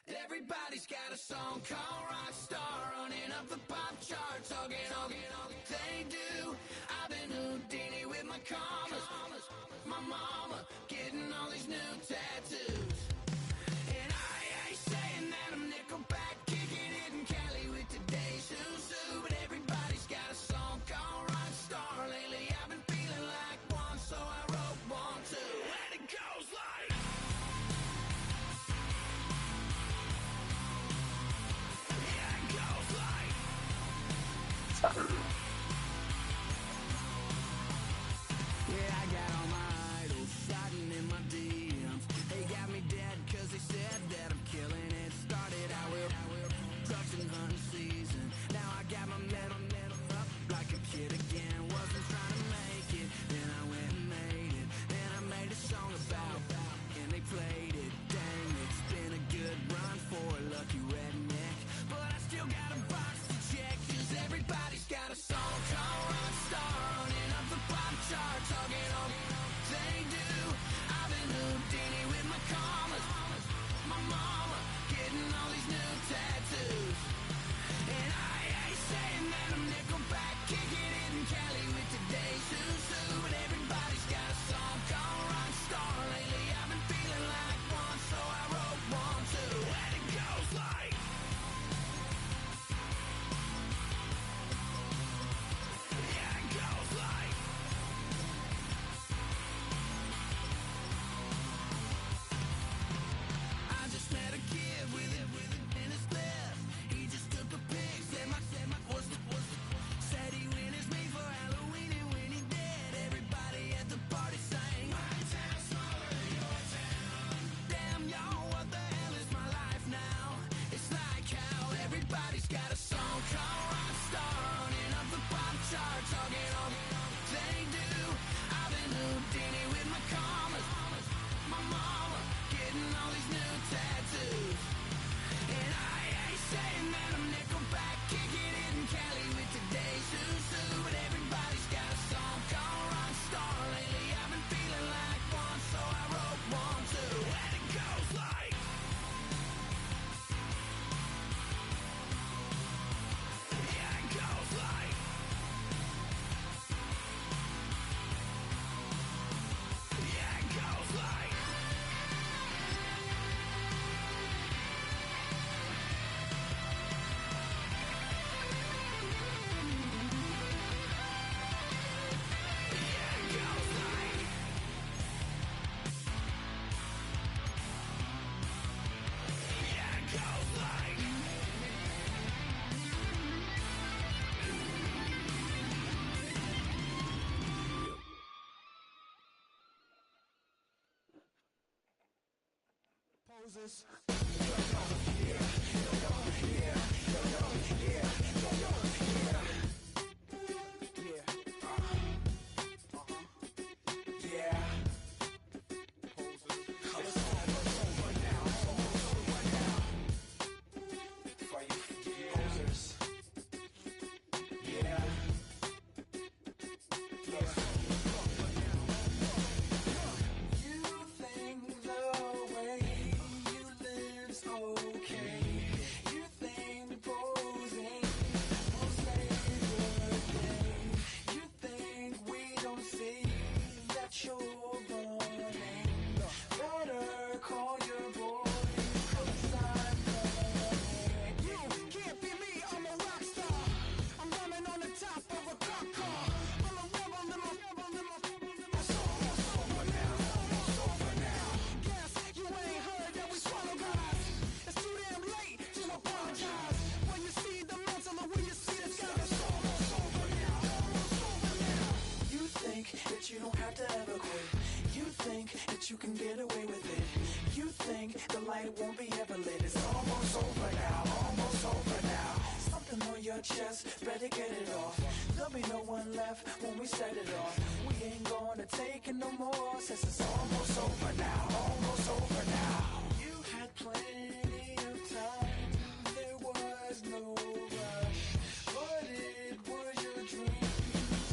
Everybody's got a song called rock star, running up the pop charts, all they do. I've been Houdini with my commas, my mama getting all these new tattoos. And I ain't saying that I'm Nickelback, kicking it in Cali with today's who's who, but everybody's got a song called rock star. Lately I've been feeling like one, so I wrote one too. And it goes like, yeah, it goes like, yeah, I got all my idols sliding in my DMs. They got me dead cause they said that I'm killing it. Started out with drugs and hunting season. Now I got my metal up like a kid again. Wasn't trying to make it, then I went and made it. Then I made a song about and they played it. Dang, it's been a good run for a lucky redneck, but I still got a box to check. Cause everybody's got a song called rock star, running up the pop charts, all they do. I've been Houdini with my commas, my mama getting all these new tattoos. And I ain't saying that I'm Nickelback, kicking it in Cali with today's who's who, but everybody's got a song called rock star. Lately I've been feeling like one, so I wrote one too. And it goes like, yeah, it goes like, I just met a kid with it in his lip. He just took a pic, said my said he witnessed me for Halloween, and when he did, everybody at the party sang, my town smaller than your town. Damn y'all, what the hell is my life now? It's like how everybody's got a song called rock star, running up the pop charts, all they do. I've been Houdini with my commas, my mama getting all these new tattoos. And I ain't saying that I'm Nickelback, kicking it in Cali with today's who's who, but everybody's got a song called rock star. Lately I've been feeling like one, so I wrote one too. And it goes like, yeah, it goes like, yeah, it goes like, yeah, it goes like, yeah, it goes like, poses. You don't have to ever quit. You think that you can get away with it. You think the light won't be ever lit. It's almost over now, almost over now. Something on your chest, better get it off. There'll be no one left when we set it off. We ain't gonna take it no more, since it's almost over now, almost over now. You had plenty of time, there was no rush, but it was your dream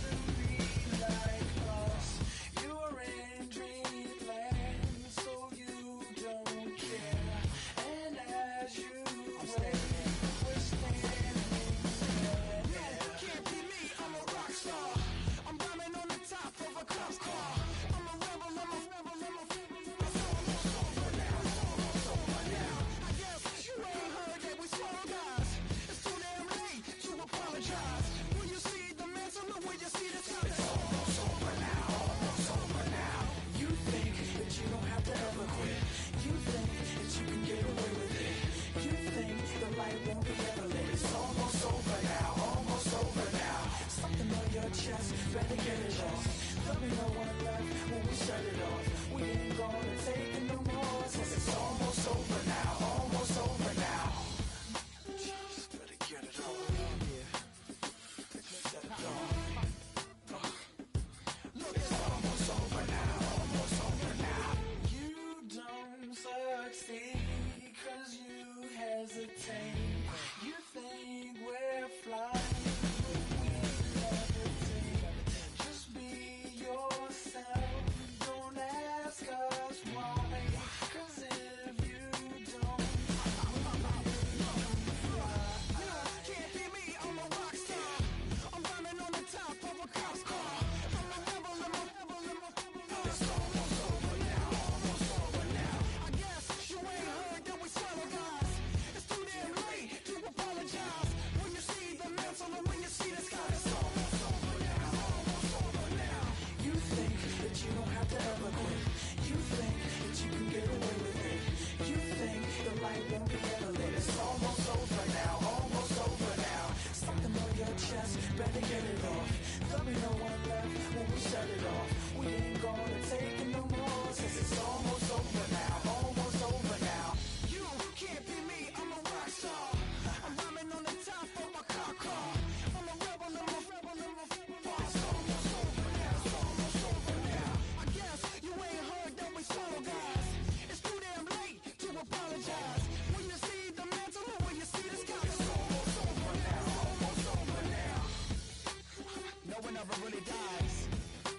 to be like us. You're in dreamland, so you don't care. And as when we shut it off. We ain't gonna take it no more, since it's almost over now, almost over now. You can't be me, I'm a rock star. I'm rhyming on the top of my car. I'm a rebel, I'm a rebel, I'm a rebel. It's almost over now, it's almost over now. I guess you ain't heard that we solo guys. It's too damn late to apologize. When you see the mantle or when you see the sky, it's almost over now, almost over now. No one ever really dies.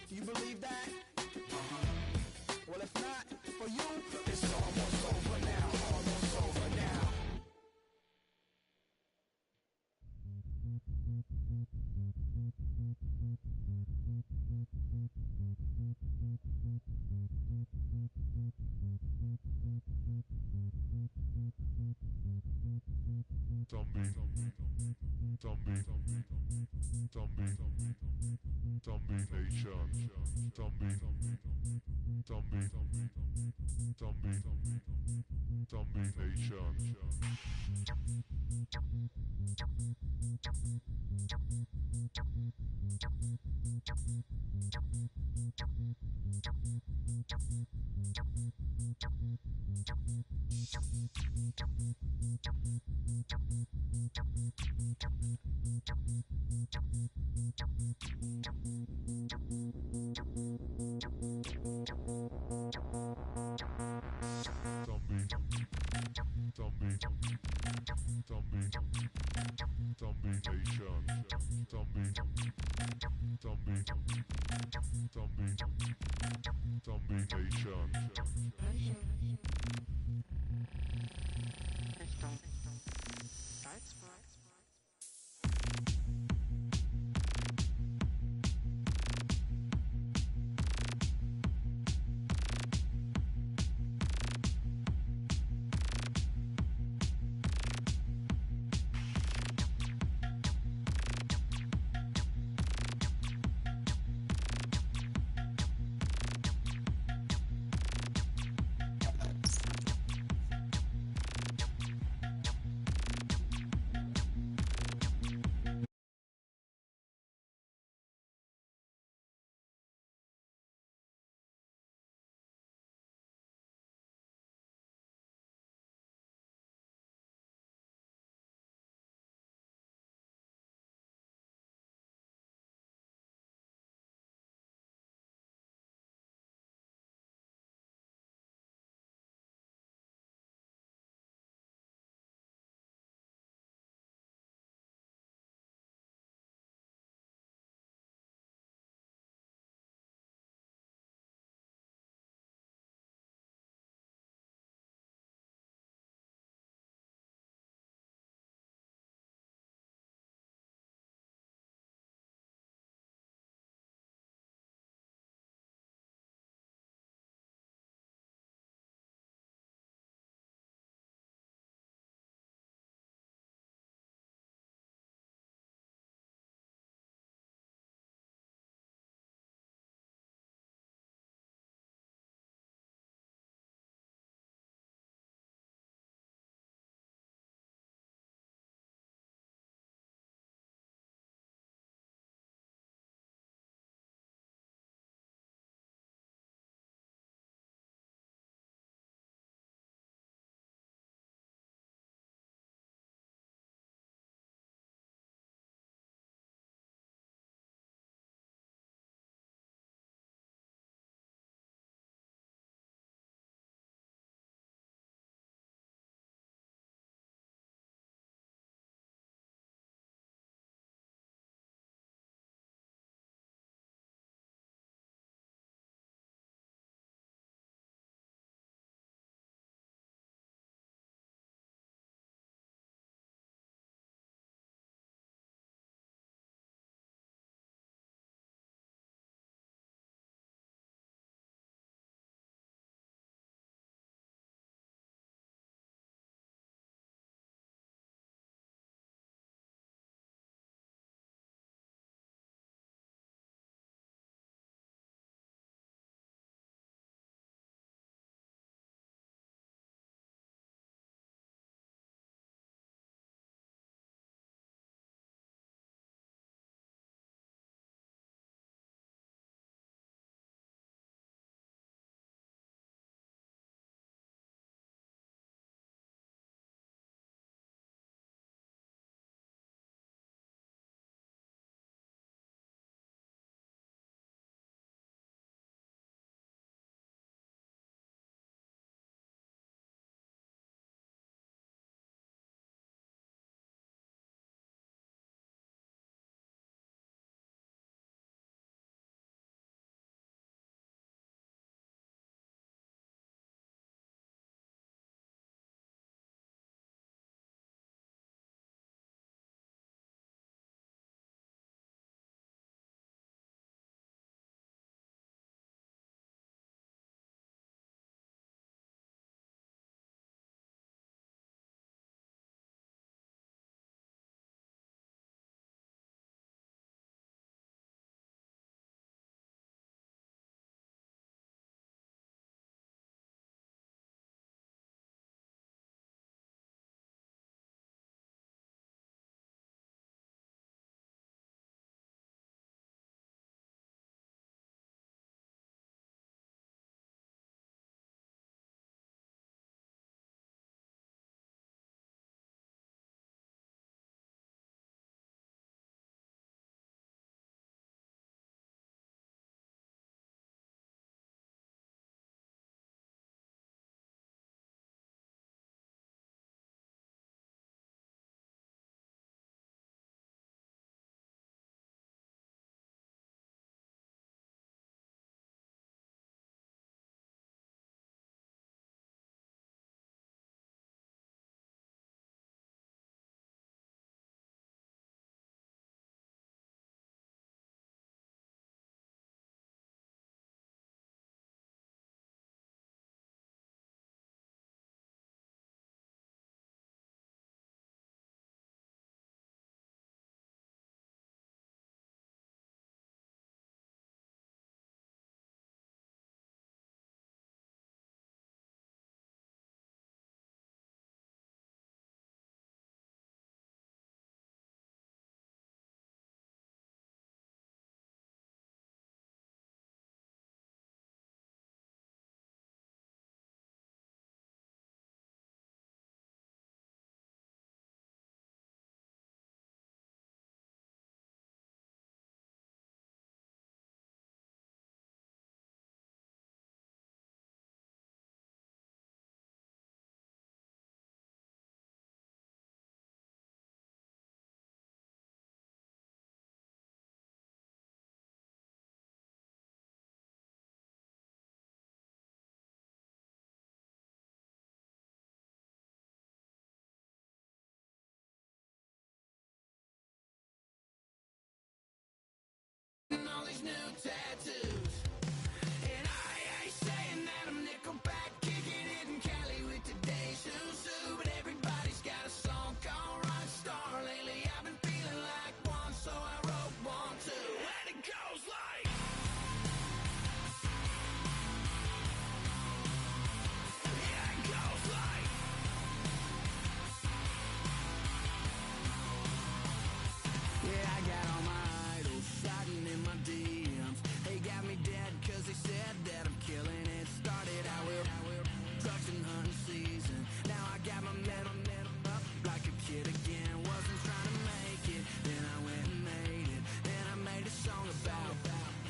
Do you believe that? Well, if not, for you, it's almost over now, almost over now. these new tattoos. And I ain't saying that I'm Nickelback, kicking it in Cali with today's Susu, but everybody's got a song called Rockstar. Lately I've been feeling like one, so I wrote one too. And it goes like, yeah, it goes like, yeah, I got all my idols sliding in my DMs. They got me dead cause they said that I'm killing it. Started out with trucks and hunting season. Now I got my metal up like a kid again. Wasn't trying to make it, then I went and made it. Then I made a song about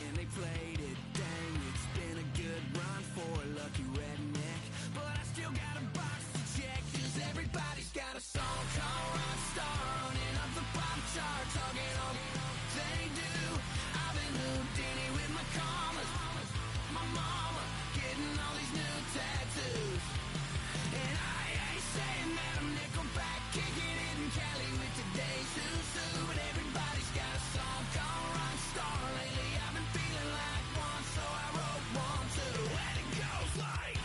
and they played it. Dang, it's been a good run for a lucky redneck, but I still got a box to check, cause everybody's got a song called Rockstar, running up the pop charts, hugging on they do. I've been Houdini with my commas, my mama getting all these new tattoos. And I ain't saying that I'm Nickelback, kicking it in Cali with today's Susu, but everybody's got a song called Rockstar. Lately I've been feeling like one, so I wrote one too. And it goes like,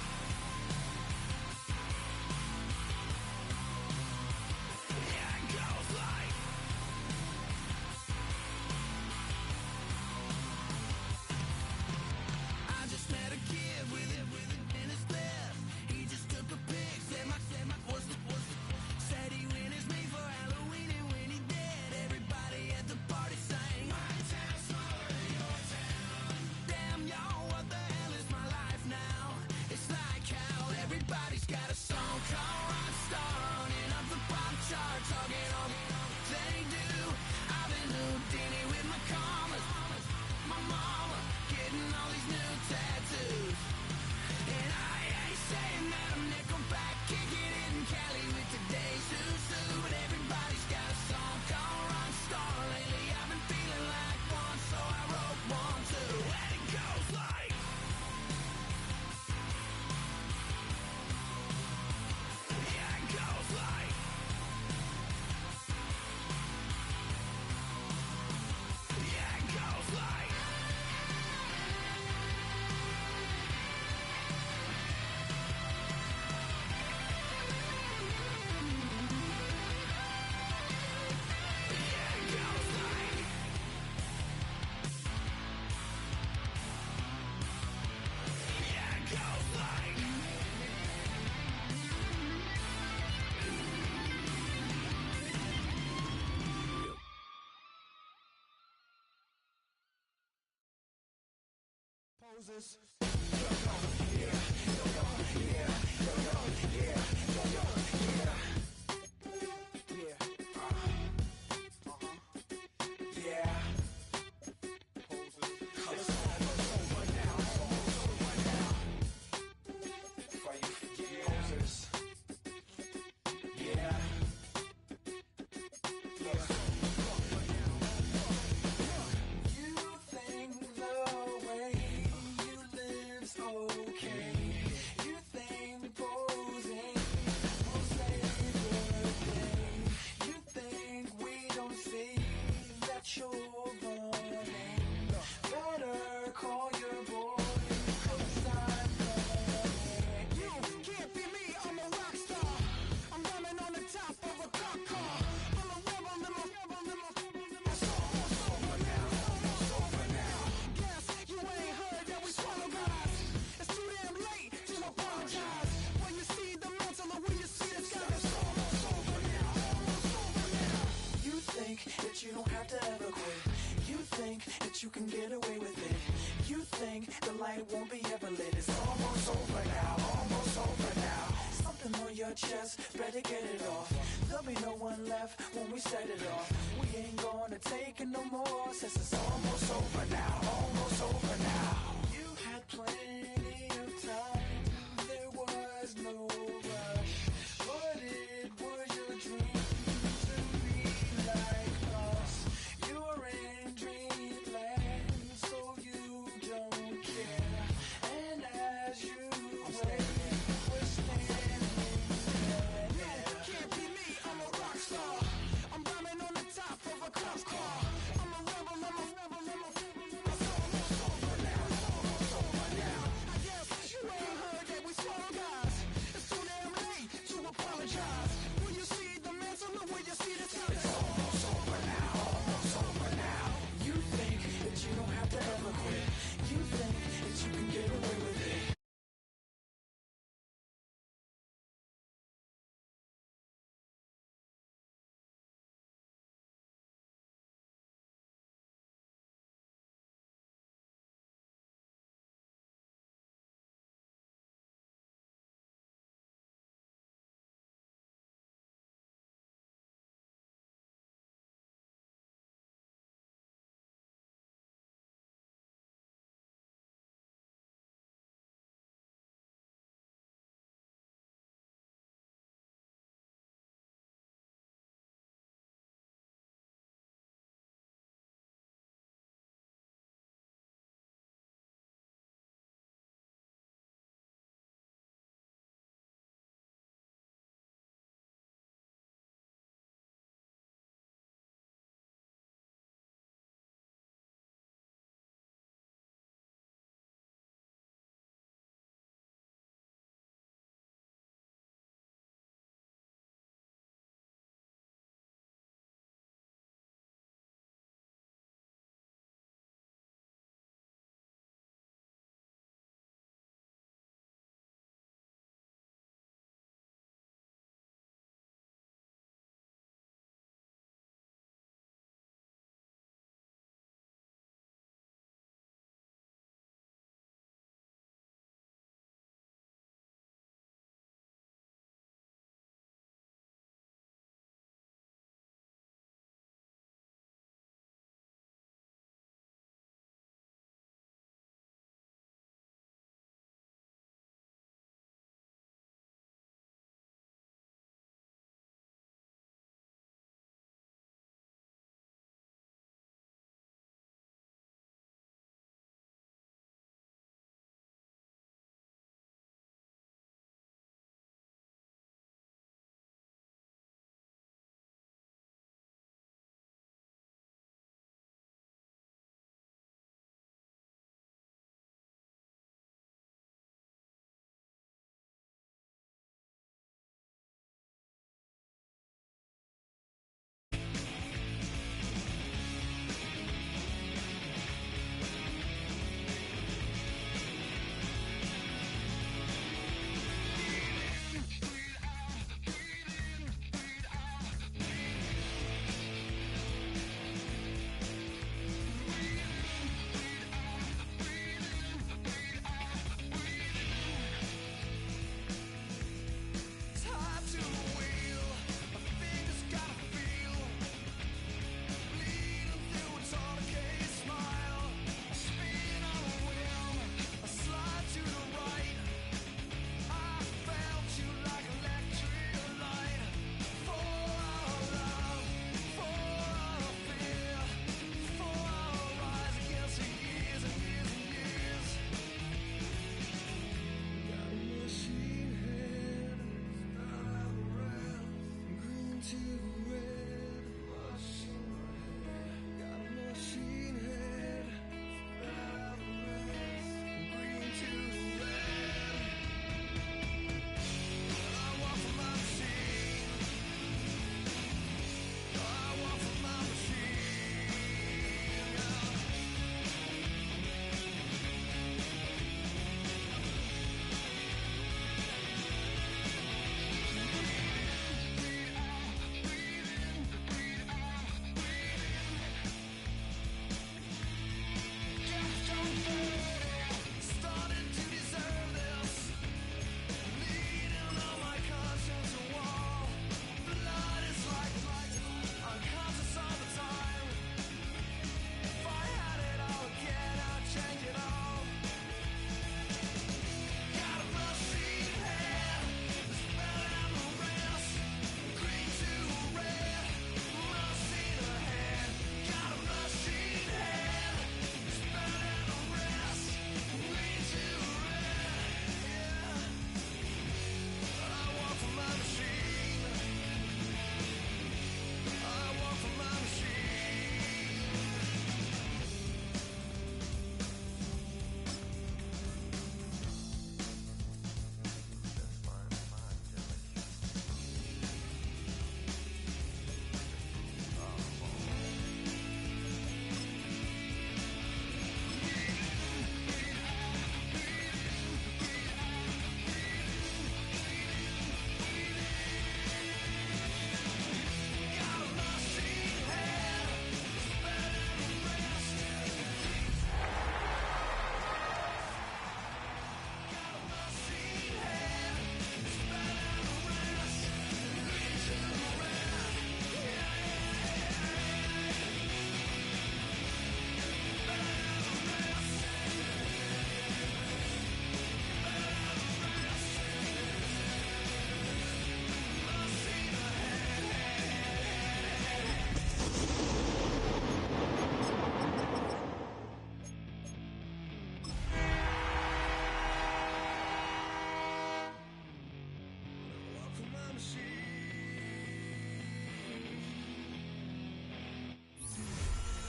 yeah, it goes like, I just met a kid with it in his left. He just took a pic, said my said he witnessed me for Halloween, and when he did, everybody at the party sang, my town's smaller than your town. Damn, y'all, what the hell is my life now? It's like how everybody's got a song called Rockstar, running up the pop charts, hugging on they do. I've been Houdini with my commas, my mama getting all these new tattoos. And I ain't saying that I'm Nickelback, kicking it in Cali with today's Susu, but everybody's got a song called Rockstar. Lately I've been feeling like one, so I wrote one too. And it goes like, yeah, it goes like, yeah, it goes like, yeah, it goes like, yeah, it goes like. Poses. You don't have to ever quit. You think that you can get away with it. You think the light won't be ever lit. It's almost over now, almost over now. Something on your chest, better get it off. There'll be no one left when we set it off. We ain't gonna take it no more, since it's almost over now, almost over now. You had plenty of time, there was no rush, but it was your dream to be like us. You're in dreamland, so you don't care. And as you wait, we're standing there. Can't be me, I'm a rock star. I'm rhyming on the top of a cop car. I'm a rebel, I'm a rebel, I'm a rebel.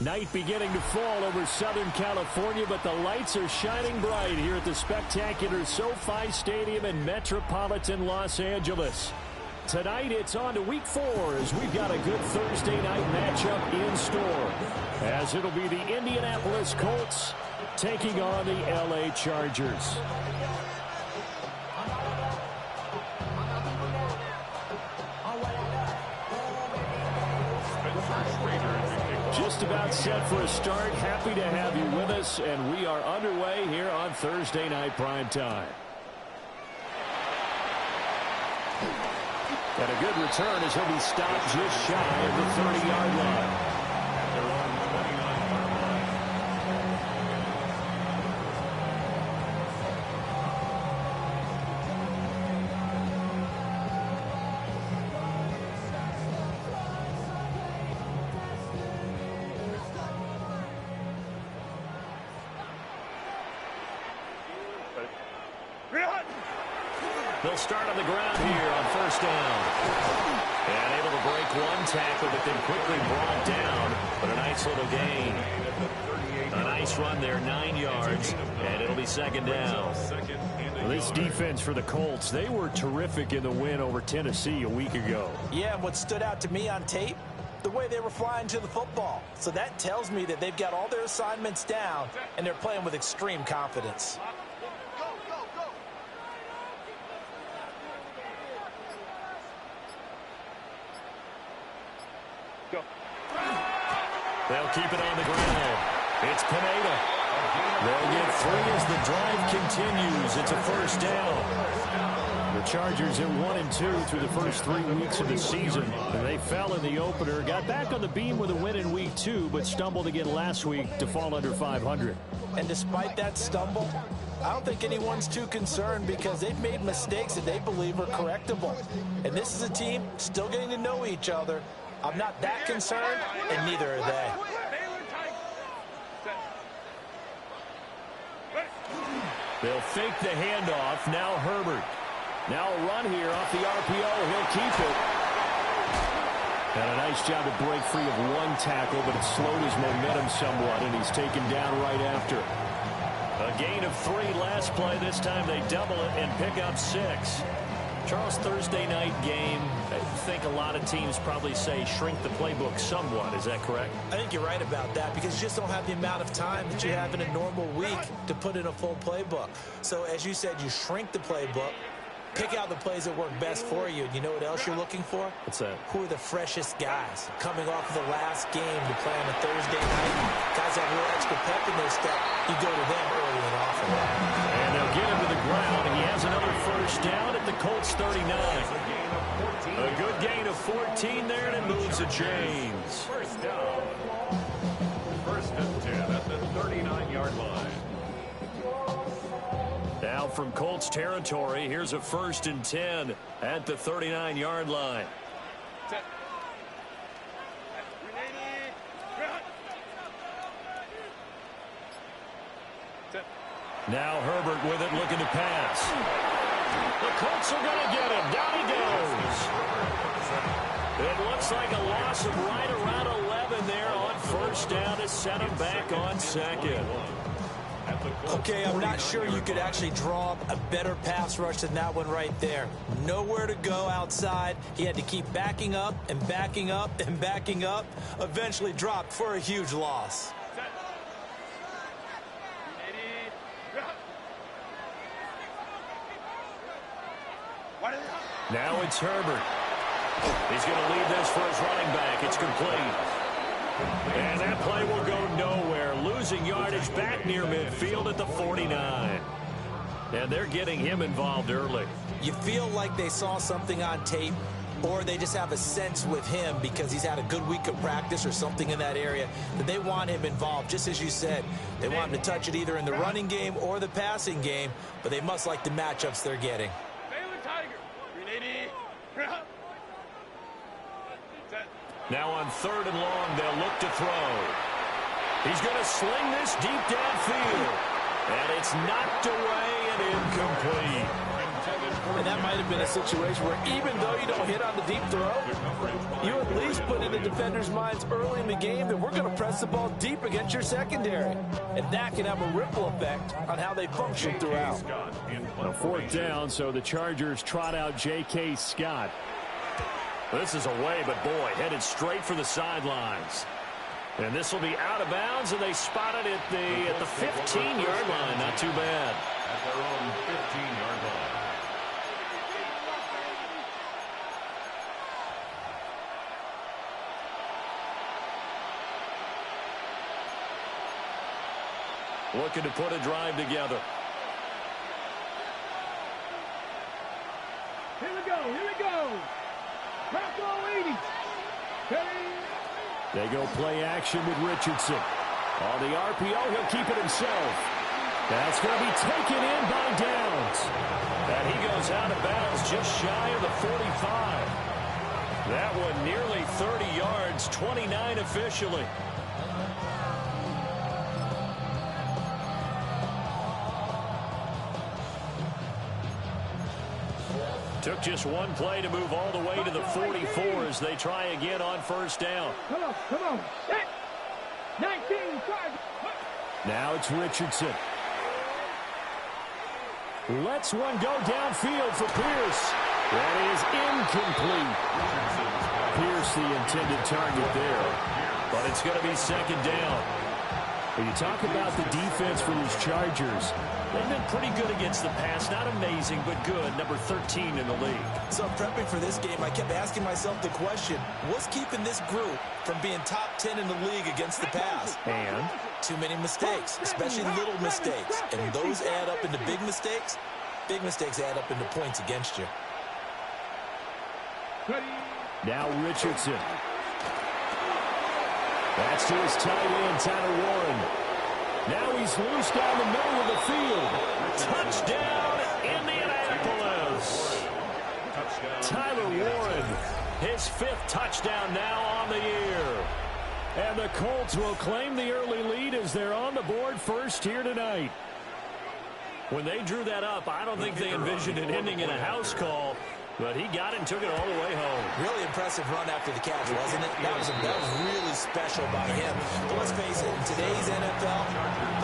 Night beginning to fall over Southern California, but the lights are shining bright here at the spectacular SoFi Stadium in metropolitan Los Angeles. Tonight, it's on to Week 4 as we've got a good Thursday night matchup in store, as it'll be the Indianapolis Colts taking on the LA Chargers. Just about set for a start. Happy to have you with us, and we are underway here on Thursday Night Prime Time. And a good return as he'll be stopped just shy of the 30-yard line. They'll start on the ground here on first down. And able to break one tackle, but then quickly brought down. But a nice little gain. A nice run there, 9 yards, and it'll be second down. Well, this defense for the Colts, they were terrific in the win over Tennessee a week ago. Yeah, and what stood out to me on tape, the way they were flying to the football. So that tells me that they've got all their assignments down, and they're playing with extreme confidence. They'll keep it on the ground. It's Pineda. They'll get 3 as the drive continues. It's a first down. The Chargers at 1-2 through the first 3 weeks of the season. And they fell in the opener, got back on the beam with a win in week 2, but stumbled again last week to fall under 500. And despite that stumble, I don't think anyone's too concerned because they've made mistakes that they believe are correctable. And this is a team still getting to know each other. I'm not that concerned, and neither are they. They'll fake the handoff. Now Herbert. Now a run here off the RPO. He'll keep it. And a nice job to break free of one tackle, but it slowed his momentum somewhat, and he's taken down right after. A gain of 3 last play. This time they double it and pick up 6. Charles, Thursday night game, I think a lot of teams probably say shrink the playbook somewhat. Is that correct? I think you're right about that because you just don't have the amount of time that you have in a normal week to put in a full playbook. So as you said, you shrink the playbook, pick out the plays that work best for you. You know what else you're looking for? What's that? Who are the freshest guys coming off of the last game to play on a Thursday night? Guys have a little extra pep in their step. You go to them early and often. And they'll get him to the ground, and he has another first down at the Colts 39. A good gain of 14 there, and it moves the chains. First down. First and 10 at the 39-yard line. Now from Colts territory, here's a first and 10 at the 39-yard line. Now Herbert with it, looking to pass. The Colts are going to get him. Down he goes. It looks like a loss of right around 11 there on first down to set him back on second. Okay, I'm not sure you could actually draw up a better pass rush than that one right there. Nowhere to go outside. He had to keep backing up and backing up and backing up. Eventually dropped for a huge loss. Now it's Herbert. He's going to leave this for his running back. It's complete. And that play will go nowhere. Losing yardage back near midfield at the 49. And they're getting him involved early. You feel like they saw something on tape, or they just have a sense with him because he's had a good week of practice or something in that area that they want him involved. Just as you said, they want him to touch it either in the running game or the passing game, but they must like the matchups they're getting. Now on third and long, they'll look to throw. He's going to sling this deep downfield. And it's knocked away and incomplete. And that might have been a situation where even though you don't hit on the deep throw, you at least put in the defender's minds early in the game that we're going to press the ball deep against your secondary. And that can have a ripple effect on how they function throughout. A fourth down, so the Chargers trot out J.K. Scott. This is away, but boy, headed straight for the sidelines. And this will be out of bounds, and they spot it at the 15-yard line. Not too bad. At their own 15-yard line. Looking to put a drive together. Here we go, here we go. Bronco 80. They go play action with Richardson. On the RPO, he'll keep it himself. That's going to be taken in by Downs. And he goes out of bounds just shy of the 45. That one nearly 30 yards, 29 officially. Took just one play to move all the way to the 44 as they try again on first down. Come on, come on. 19, 5. Now it's Richardson. Lets one go downfield for Pierce. That is incomplete. Pierce the intended target there. But it's going to be second down. When you talk about the defense for these Chargers, they've been pretty good against the pass. Not amazing, but good. Number 13 in the league. So prepping for this game, I kept asking myself the question, what's keeping this group from being top 10 in the league against the pass? And too many mistakes, especially little mistakes. And those add up into big mistakes. Big mistakes add up into points against you. now Richardson. That's to his tight end, Tyler Warren. Now he's loose down the middle of the field. Touchdown, Indianapolis. Tyler Warren, his 5th touchdown now on the year. And the Colts will claim the early lead as they're on the board first here tonight. When they drew that up, I don't think they envisioned it ending in a house call. But he got it and took it all the way home. Really impressive run after the catch, wasn't it? That was really special by him. But let's face it, in today's NFL,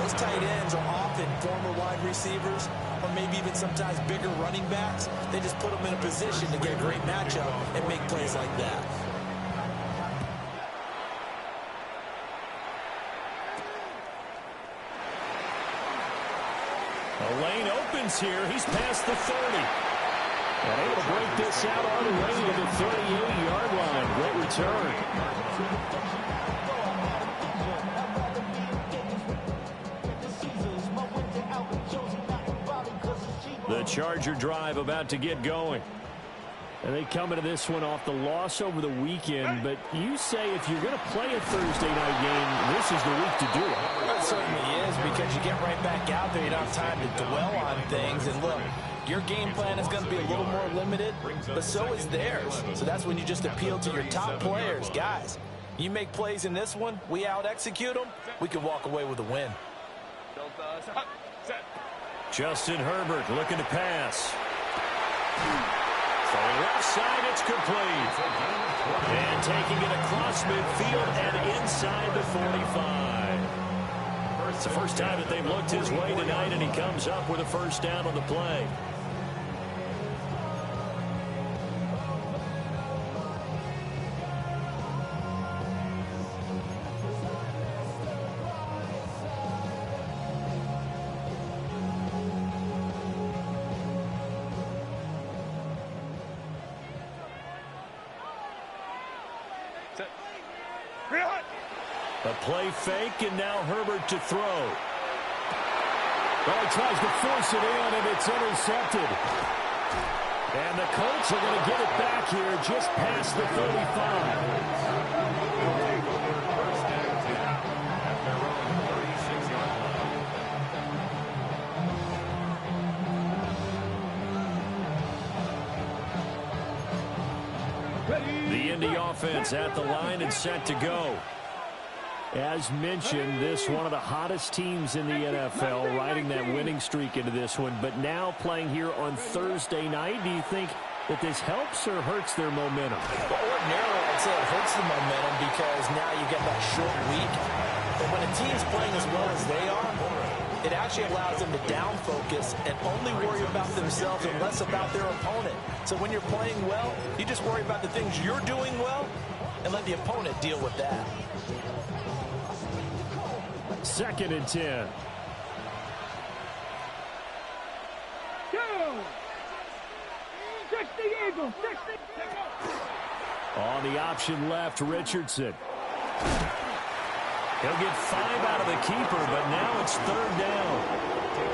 those tight ends are often former wide receivers or maybe even sometimes bigger running backs. They just put them in a position to get a great matchup and make plays like that. The lane opens here. He's past the 30. And able to break this out all the way to the 38-yard line. Great return. The Charger drive about to get going. And they come into this one off the loss over the weekend. But you say if you're going to play a Thursday night game, this is the week to do it. It certainly is, because you get right back out there. You don't have time to dwell on things. And look, your game plan is going to be a little more limited, but so is theirs. So that's when you just appeal to your top players. Guys, you make plays in this one, we out-execute them, we can walk away with a win. Justin Herbert looking to pass. From the left side, it's complete. And taking it across midfield and inside the 45. It's the first time that they've looked his way tonight, and he comes up with a first down on the play. A play fake, and now Herbert to throw. Well, he tries to force it in, and it's intercepted. And the Colts are going to get it back here just past the 35. The Indy offense at the line and set to go. As mentioned, this one of the hottest teams in the NFL, riding that winning streak into this one, but now playing here on Thursday night. Do you think that this helps or hurts their momentum? Well, ordinarily, I'd say it hurts the momentum because now you get that short week. But when a team's playing as well as they are, it actually allows them to down focus and only worry about themselves and less about their opponent. So when you're playing well, you just worry about the things you're doing well and let the opponent deal with that. 2nd and 10. On the option left, Richardson. He'll get 5 out of the keeper, but now it's 3rd down.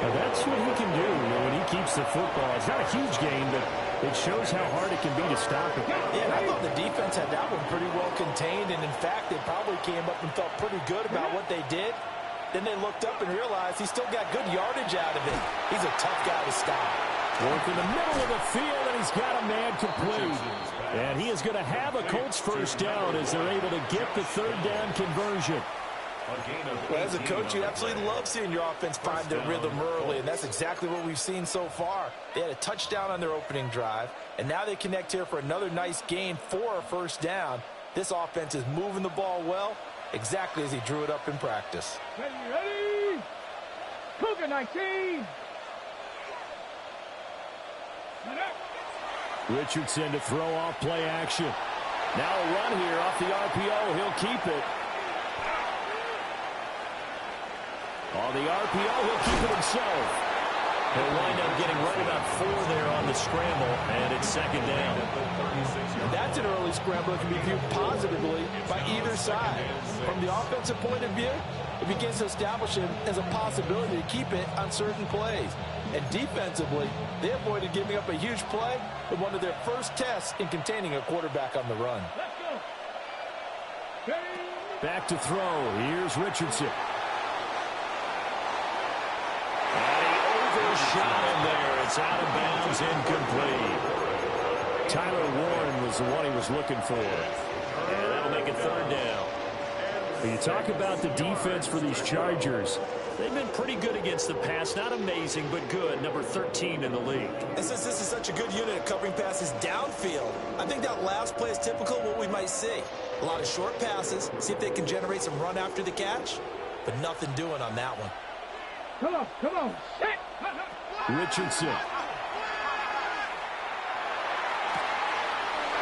Now that's what he can do when he keeps the football. It's not a huge gain, but it shows how hard it can be to stop it. Yeah, and I thought the defense had that one pretty well contained, and in fact, they probably came up and felt pretty good about what they did. Then they looked up and realized he still got good yardage out of it. He's a tough guy to stop. Work in the middle of the field, and he's got a man complete. And he is going to have a Colts first down as they're able to get the 3rd down conversion. Well, as a coach, you absolutely love seeing your offense find their rhythm early, and that's exactly what we've seen so far. They had a touchdown on their opening drive, and now they connect here for another nice gain for a first down. This offense is moving the ball well, exactly as he drew it up in practice. Ready? Cougar 19. Richardson to throw off play action. Now a run here off the RPO. He'll keep it. On the RPO, he'll keep it himself. He'll wind up getting right about 4 there on the scramble, and it's 2nd down. And that's an early scramble that can be viewed positively by either side. From the offensive point of view, it begins to establish him as a possibility to keep it on certain plays. And defensively, they avoided giving up a huge play in one of their first tests in containing a quarterback on the run. Back to throw. Here's Richardson. Shot him there. It's out of bounds, incomplete. Tyler Warren was the one he was looking for. And that'll make it 3rd down. When you talk about the defense for these Chargers, they've been pretty good against the pass. Not amazing, but good. Number 13 in the league. And since this is such a good unit at covering passes downfield, I think that last play is typical of what we might see. A lot of short passes, see if they can generate some run after the catch, but nothing doing on that one. Come on, come on. Set. Richardson.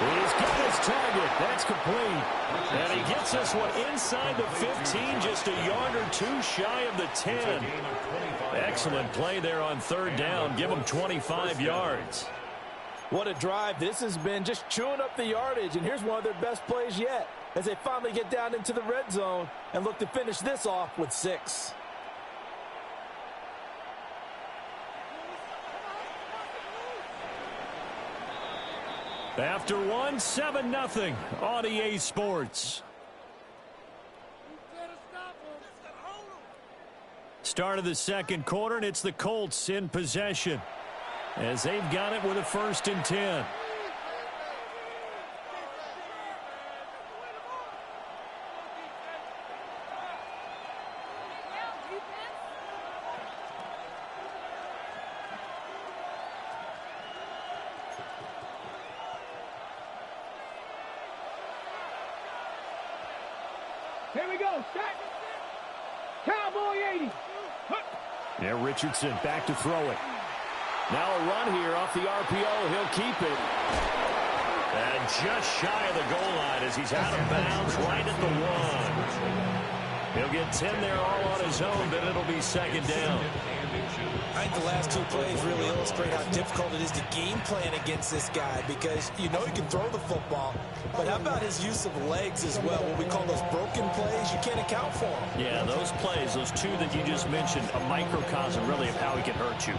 He's got his target. That's complete. And he gets this one inside the 15, just a yard or 2 shy of the 10. Excellent play there on 3rd down. Give him 25 yards. What a drive. This has been just chewing up the yardage, and here's one of their best plays yet as they finally get down into the red zone and look to finish this off with 6. After 1, 7-0 on EA Sports. Start of the 2nd quarter, and it's the Colts in possession as they've got it with a 1st and 10. Here we go. Set. Cowboy 80. Yeah, Richardson back to throw it. Now a run here off the RPO. He'll keep it. And just shy of the goal line as he's out of bounds right at the 1. He'll get 10 there all on his own, but it'll be 2nd down. I think the last 2 plays really illustrate how difficult it is to game plan against this guy because you know he can throw the football, but how about his use of legs as well? What we call those broken plays, you can't account for them. Yeah, those plays, those 2 that you just mentioned, a microcosm really of how he can hurt you.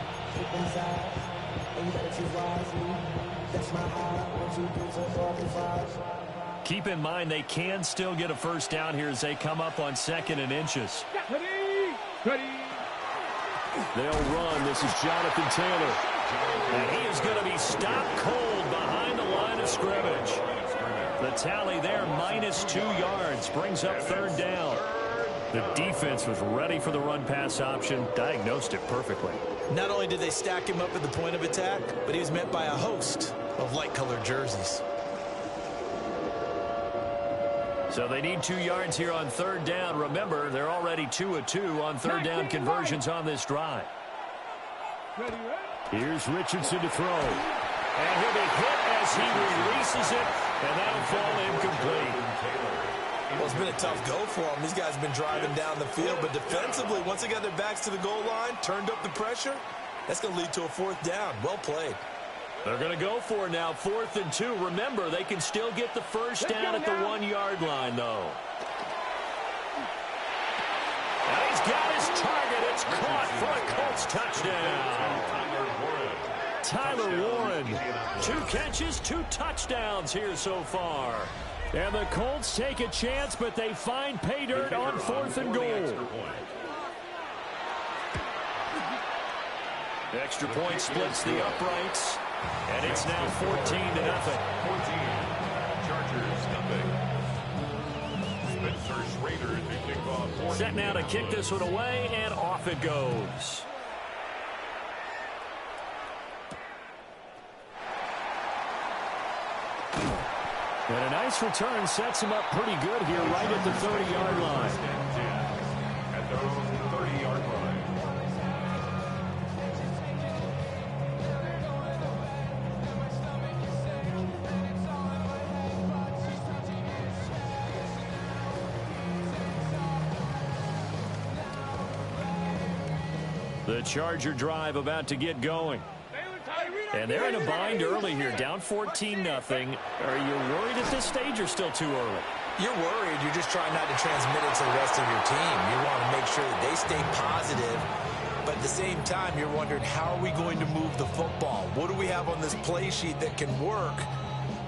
Keep in mind they can still get a first down here as they come up on 2nd and inches. Ready. Ready. They'll run. This is Jonathan Taylor. And he is going to be stopped cold behind the line of scrimmage. The tally there, -2 yards, brings up 3rd down. The defense was ready for the run-pass option, diagnosed it perfectly. Not only did they stack him up at the point of attack, but he was met by a host of light-colored jerseys. So they need 2 yards here on third down. Remember, they're already 2 of 2 on third down conversions on this drive. Here's Richardson to throw. And he'll be hit as he releases it, and that'll fall incomplete. Well, it's been a tough go for them. These guys have been driving down the field, but defensively, once they got their backs to the goal line, turned up the pressure, that's going to lead to a fourth down. Well played. They're going to go for it now, 4th and 2. Remember, they can still get the first down at the 1-yard line, though. And he's got his target. It's caught for a Colts touchdown. Tyler Warren, 2 catches, 2 touchdowns here so far. And the Colts take a chance, but they find pay dirt on 4th and goal. Extra point splits the uprights, and it's now 14-0. 14. Chargers, nothing. Spencer Schrader to kick off. Set now to kick this one away, and off it goes. And a nice return sets him up pretty good here right at the 30-yard line. At their own 30-yard line. The Charger drive about to get going. And they're in a bind early here, down 14-0. Are you worried at this stage or still too early? You're worried. You're just trying not to transmit it to the rest of your team. You want to make sure that they stay positive. But at the same time, you're wondering, how are we going to move the football? What do we have on this play sheet that can work?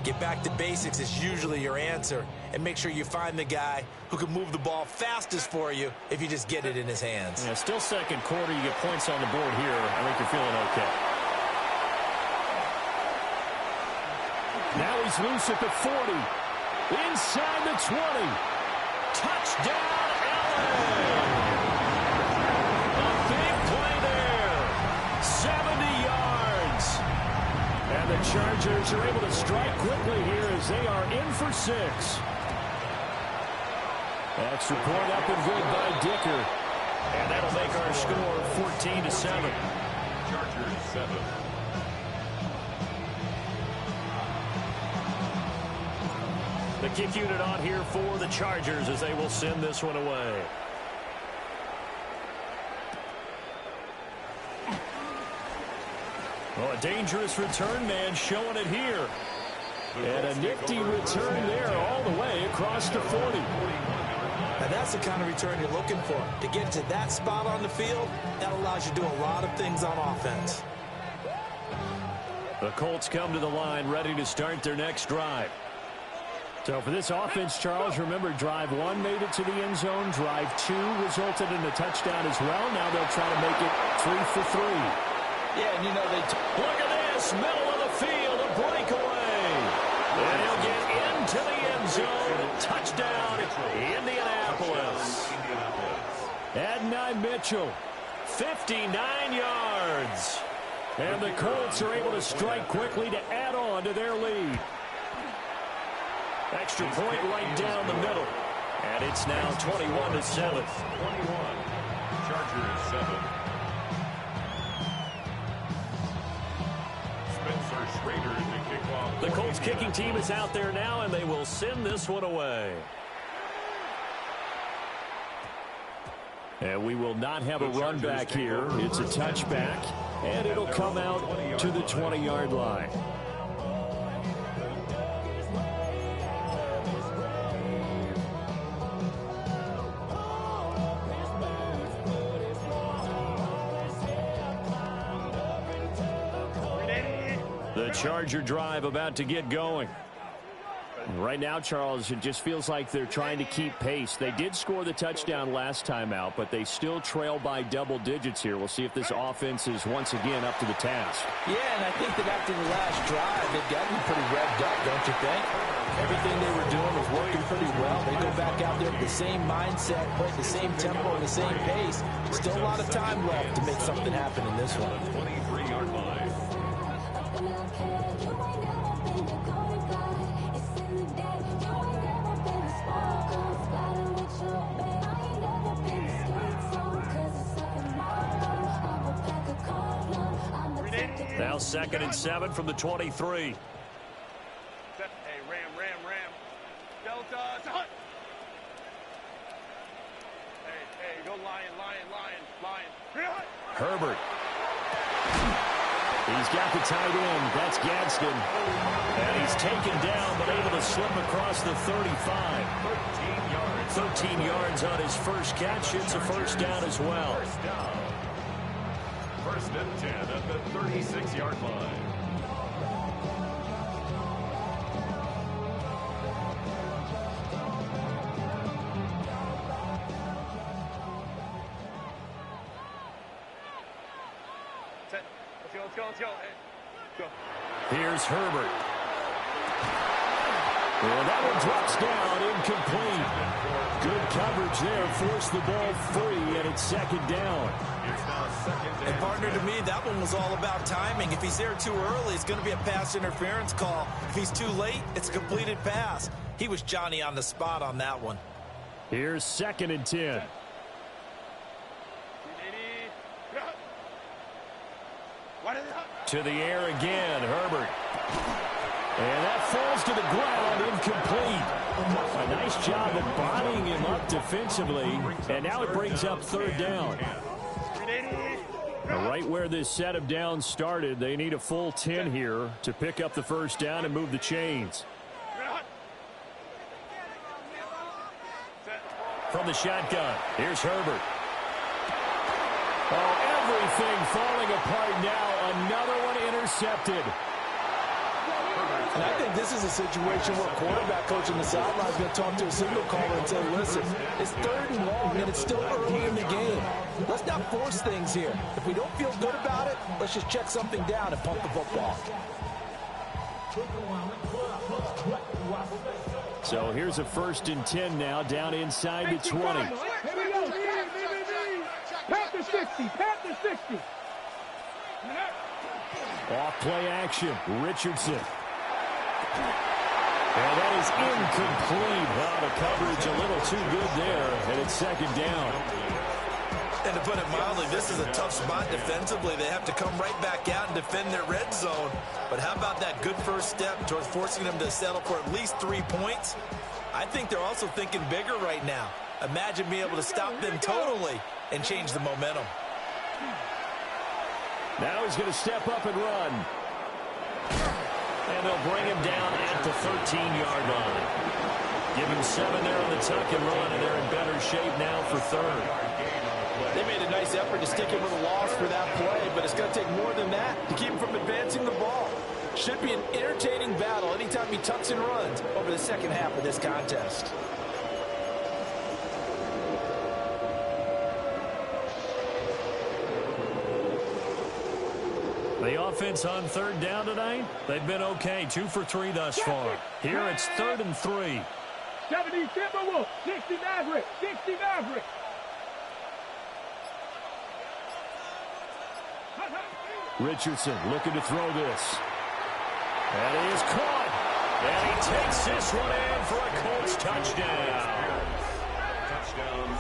Get back to basics is usually your answer. And make sure you find the guy who can move the ball fastest for you if you just get it in his hands. Yeah, still second quarter. You get points on the board here. I think you're feeling okay. Now he's loose at the 40. Inside the 20. Touchdown, Allen! A big play there. 70 yards. And the Chargers are able to strike quickly here as they are in for 6. Extra point up and good by Dicker. And that'll make our score 14-7. Chargers 7. The kick unit on here for the Chargers as they will send this one away. Well, a dangerous return man showing it here. And a nifty return there all the way across the 40. Now that's the kind of return you're looking for. To get to that spot on the field, that allows you to do a lot of things on offense. The Colts come to the line ready to start their next drive. So for this offense, Charles, remember, drive 1 made it to the end zone. Drive 2 resulted in a touchdown as well. Now they'll try to make it 3 for 3. Yeah, and you know, Look at this, middle of the field, a breakaway. And he'll get into the end zone. Touchdown, Indianapolis. Adonai Mitchell, 59 yards. And the Colts are able to strike quickly to add on to their lead. Extra point right down the middle. And it's now 21-7. 21. Chargers 7. Spencer Schrader to kick off. The Colts kicking team is out there now, and they will send this one away. And we will not have a run back here. It's a touchback, and it'll come out to the 20-yard line. The Charger drive about to get going. Right now, Charles, it just feels like they're trying to keep pace. They did score the touchdown last time out, but they still trail by double digits here. We'll see if this offense is once again up to the task. Yeah, and I think that after the last drive, they've gotten pretty revved up, don't you think? Everything they were doing was working pretty well. They go back out there with the same mindset, play the same tempo and the same pace. Still a lot of time left to make something happen in this one. 23-yard line. Now 2nd and 7 from the 23. Hey, Ram. Delta, hunt. Hey, go lion. Herbert. He's got the tight end. That's Gadsden. And he's taken down, but able to slip across the 35. 13 yards on his first catch. It's a first down as well. First and 10 at the 36-yard line. Let's go. Hey, go. Here's Herbert. Well, that one drops down, incomplete. Good coverage there, forced the ball free, and it's 2nd down. And partner, to me, that one was all about timing. If he's there too early, it's going to be a pass interference call. If he's too late, it's a completed pass. He was Johnny on the spot on that one. Here's 2nd and 10. To the air again, Herbert. And that falls to the ground, incomplete. A nice job of bodying him up defensively. And now it brings up 3rd down. Right where this set of downs started, they need a full 10 here to pick up the first down and move the chains. From the shotgun, here's Herbert. Oh, everything falling apart now. Another one intercepted. And I think this is a situation where quarterback coach on the sideline is going to talk to a signal caller and say, listen, it's 3rd and long, and it's still early in the game. Let's not force things here. If we don't feel good about it, let's just check something down and pump the football. So here's a 1st and 10 now, down inside the 20. Here we go. Panther 60. Off play action, Richardson. And that is incomplete. Well, the coverage a little too good there, and it's 2nd down. And to put it mildly, this is a tough spot defensively. They have to come right back out and defend their red zone. But how about that good first step towards forcing them to settle for at least 3 points? I think they're also thinking bigger right now. Imagine being able to stop them totally and change the momentum. Now he's going to step up and run. And they'll bring him down at the 13-yard line. Give him 7 there on the tuck and run, and they're in better shape now for 3rd. They made a nice effort to stick him with a loss for that play, but it's going to take more than that to keep him from advancing the ball. Should be an entertaining battle anytime he tucks and runs over the second half of this contest. The offense on 3rd down tonight, they've been okay. 2 for 3 thus far. Here it's 3rd and 3. 70 Timberwolves, 60 Maverick. Richardson looking to throw this. And he is caught. And he takes this one in for a Colts touchdown.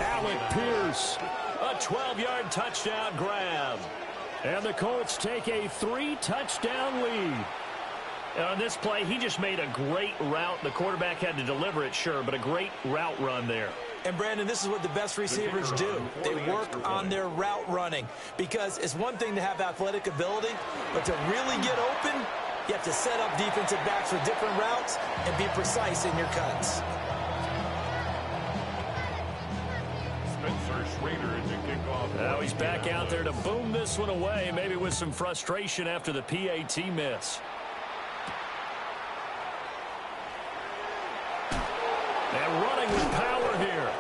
Alec Pierce, a 12-yard touchdown grab. And the Colts take a 3-touchdown lead. And on this play, he just made a great route. The quarterback had to deliver it, sure, but a great route run there. And, Brandon, this is what the best receivers do. They work on their route running because it's one thing to have athletic ability, but to really get open, you have to set up defensive backs with different routes and be precise in your cuts. Now he's back out there to boom this one away, maybe with some frustration after the PAT miss. And running with power here.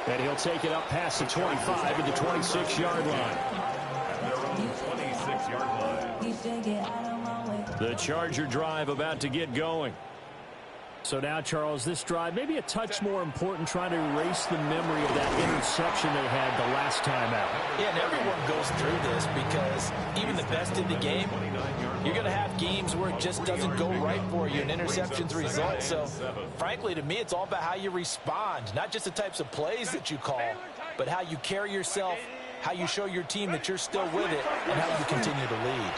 And he'll take it up past the 25 at the 26-yard line. At their own 26-yard line. The Charger drive about to get going. So now, Charles, this drive maybe a touch more important, trying to erase the memory of that interception they had the last time out. Yeah, and everyone goes through this because even the best in the game, you're going to have games where it just doesn't go right for you, and interceptions result. So, frankly, to me, it's all about how you respond, not just the types of plays that you call, but how you carry yourself, how you show your team that you're still with it, and how you continue to lead.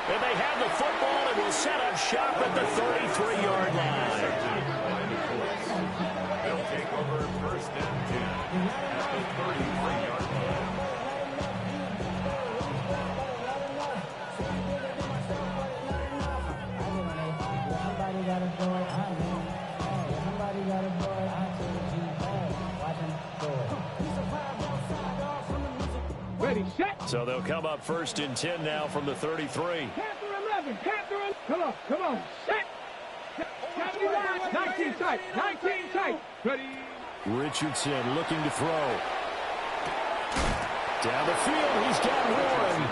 And they have the football and will set up shop at the 33-yard line. They'll take over first and 10 at the 33-yard line. Ready, set. So they'll come up first and 10 now from the 33. Panther 11. Panther 11. Come on, come on. Set. 79. 19 tight. 19 tight. Ready. Richardson looking to throw. Down the field, he's got one.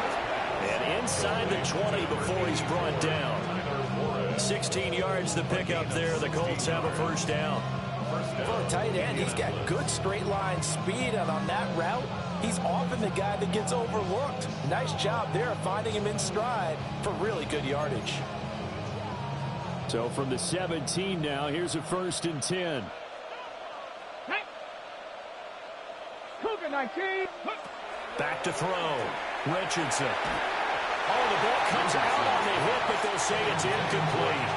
And inside the 20 before he's brought down. 16 yards the pickup there. The Colts have a first down. For a tight end, he's got good straight line speed, and on that route, he's often the guy that gets overlooked. Nice job there of finding him in stride for really good yardage. So from the 17 now, here's a first and 10. Hey. Cougar 19. Back to throw. Richardson. Oh, the ball comes out on the hit, but they'll say it's incomplete.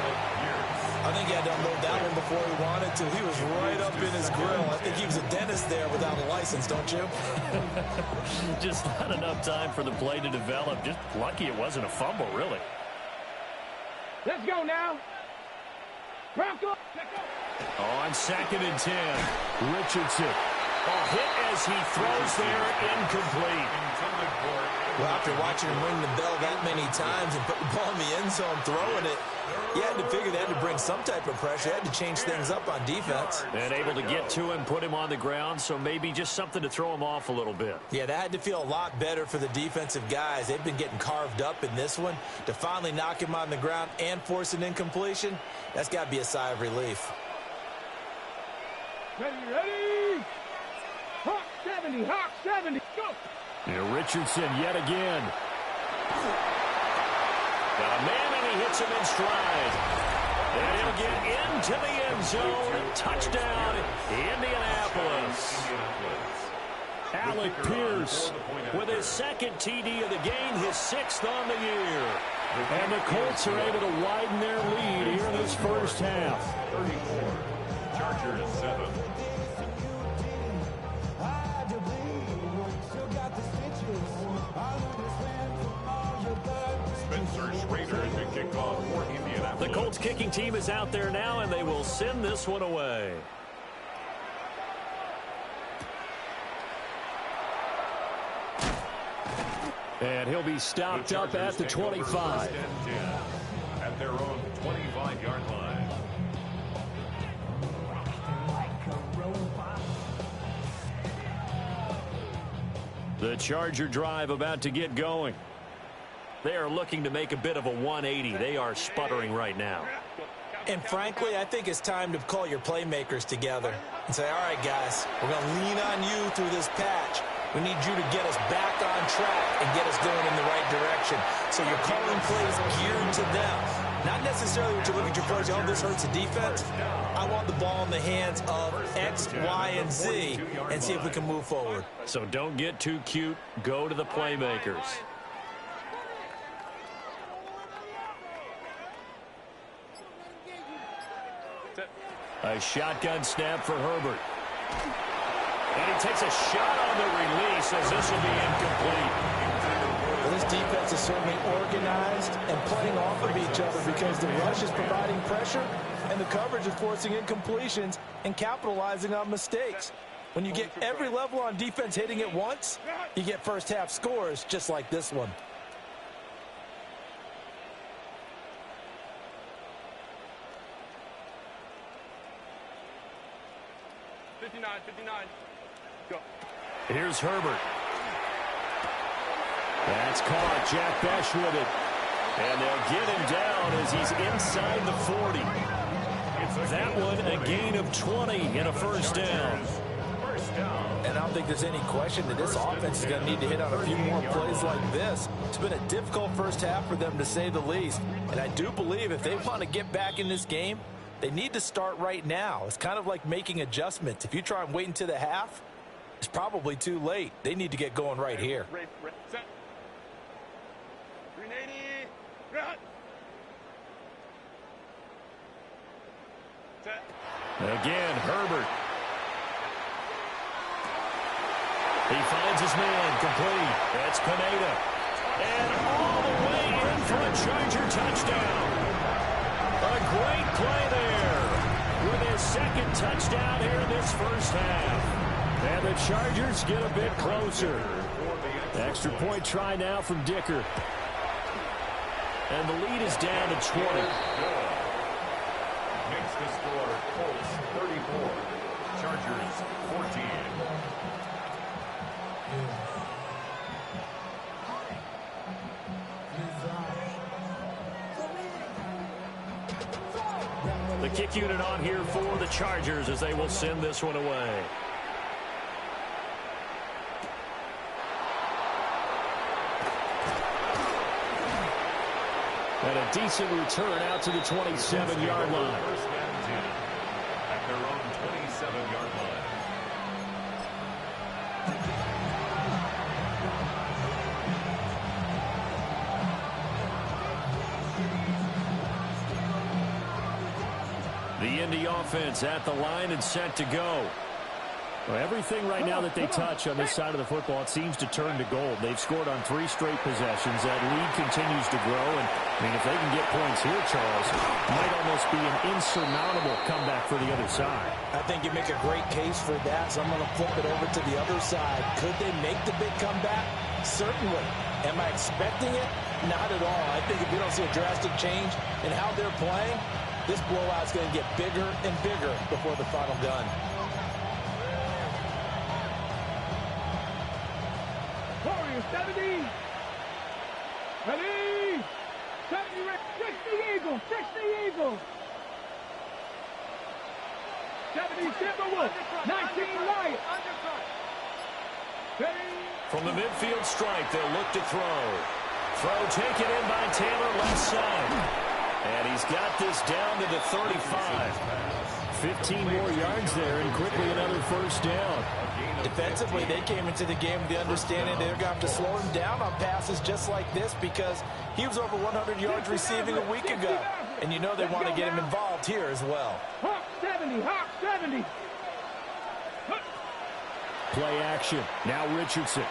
I think he had to unload that one before he wanted to. He was right up in his grill. I think he was a dentist there without a license, don't you? Just not enough time for the play to develop. Just lucky it wasn't a fumble, really. Let's go now. Bronco. On second and 10, Richardson. A hit as he throws there, incomplete. Well, after watching him ring the bell that many times and put the ball in the end zone, throwing it, you had to figure they had to bring some type of pressure. They had to change things up on defense. And able to get to him, put him on the ground, so maybe just something to throw him off a little bit. Yeah, that had to feel a lot better for the defensive guys. They've been getting carved up in this one. To finally knock him on the ground and force an incompletion, that's got to be a sigh of relief. Ready, ready. Hawk 70, Hawk 70. Go. And Richardson yet again. Got a man, and he hits him in stride. And he'll get into the end zone. Touchdown, Indianapolis. Alec Pierce with his second TD of the game, his 6th on the year. And the Colts are able to widen their lead here in this first half. 34. Chargers 7. The Colts kicking team is out there now, and they will send this one away. And he'll be stopped up at the 25. At their own 25-yard line. The Charger drive about to get going. They are looking to make a bit of a 180. They are sputtering right now. And frankly, I think it's time to call your playmakers together and say, all right, guys, we're going to lean on you through this patch. We need you to get us back on track and get us going in the right direction. So you're calling plays geared to them. Not necessarily when you look at your plays, oh, this hurts the defense. I want the ball in the hands of X, Y, and Z and see if we can move forward. So don't get too cute. Go to the playmakers. A shotgun snap for Herbert. And he takes a shot on the release as this will be incomplete. Well, this defense is certainly organized and playing off of each other because the rush is providing pressure and the coverage is forcing incompletions and capitalizing on mistakes. When you get every level on defense hitting at once, you get first half scores just like this one. Here's Herbert. That's caught. Jack Besh with it. And they'll get him down as he's inside the 40. That one a gain of 20 and a first down. And I don't think there's any question that this offense is going to need to hit on a few more plays like this. It's been a difficult first half for them, to say the least. And I do believe if they want to get back in this game, they need to start right now. It's kind of like making adjustments. If you try and wait until the half, it's probably too late. They need to get going right here. Again, Herbert. He finds his man, complete. That's Pineda. And all the way in for a Charger touchdown. A great play there with his second touchdown here in this first half. And the Chargers get a bit closer. Extra point try now from Dicker. And the lead is down to 20. Makes the score Colts 34, Chargers 14. The kick unit on here for the Chargers as they will send this one away. And a decent return out to the 27-yard line. First and 10 at their own 27-yard line. The Indy offense at the line and set to go. Well, everything right now that they touch on this side of the football, it seems to turn to gold. They've scored on 3 straight possessions. That lead continues to grow. And, I mean, if they can get points here, Charles, it might almost be an insurmountable comeback for the other side. I think you make a great case for that, so I'm going to flip it over to the other side. Could they make the big comeback? Certainly. Am I expecting it? Not at all. I think if we don't see a drastic change in how they're playing, this blowout's going to get bigger and bigger before the final gun. Warriors 70. Ready. 70. 60 Eagles. 60 Eagles. 70 Timberwolves. 19 Lions. Ready. From the midfield stripe, they'll look to throw. Throw taken in by Taylor, left side. And he's got this down to the 35. 15 more yards there, and quickly another first down. Defensively, they came into the game with the understanding they're going to have to slow him down on passes just like this because he was over 100 yards receiving a week ago. And you know they want to get him involved here as well. Hawk 70. Hawk 70. Play action. Now Richardson.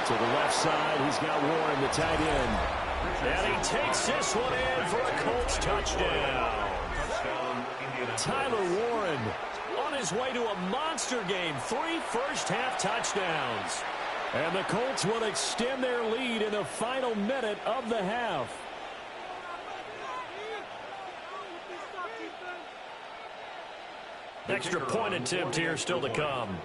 To the left side, he's got Warren, the tight end. And he takes this one in for a Colts touchdown. Tyler Warren on his way to a monster game. 3 first-half touchdowns. And the Colts will extend their lead in the final minute of the half. Extra point attempt here still to come.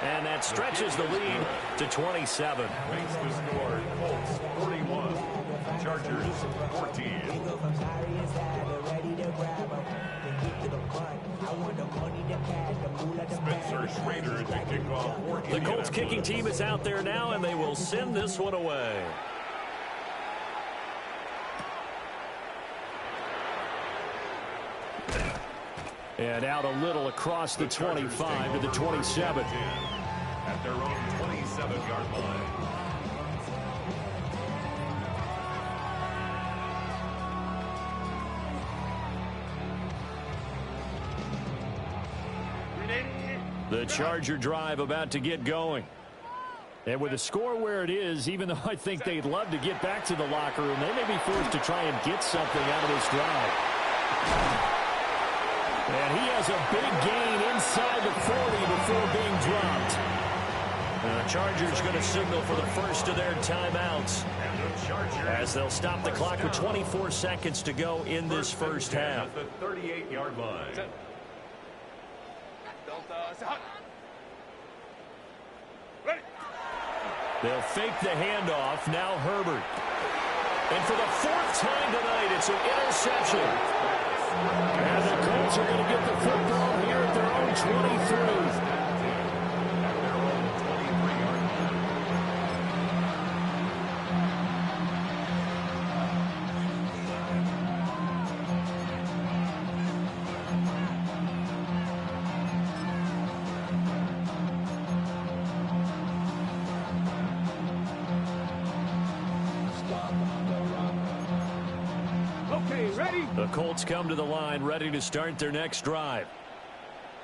And that stretches the lead to 27. Makes the score Colts 41, Chargers 14. Spencer Schrader to kick off for The Colts kicking team is out there now, and they will send this one away. And out a little across the 25 to the 27. At their own 27-yard line. The Charger drive about to get going. And with the score where it is, even though I think they'd love to get back to the locker room, they may be forced to try and get something out of this drive. And he has a big gain inside the 40 before being dropped. Chargers going to signal for the first of their timeouts as they'll stop the clock with 24 seconds to go in this first half. At the 38-yard line. They'll fake the handoff. Now Herbert. And for the fourth time tonight, it's an interception. And the Colts are going to get the football here at their own 23. The Colts come to the line ready to start their next drive.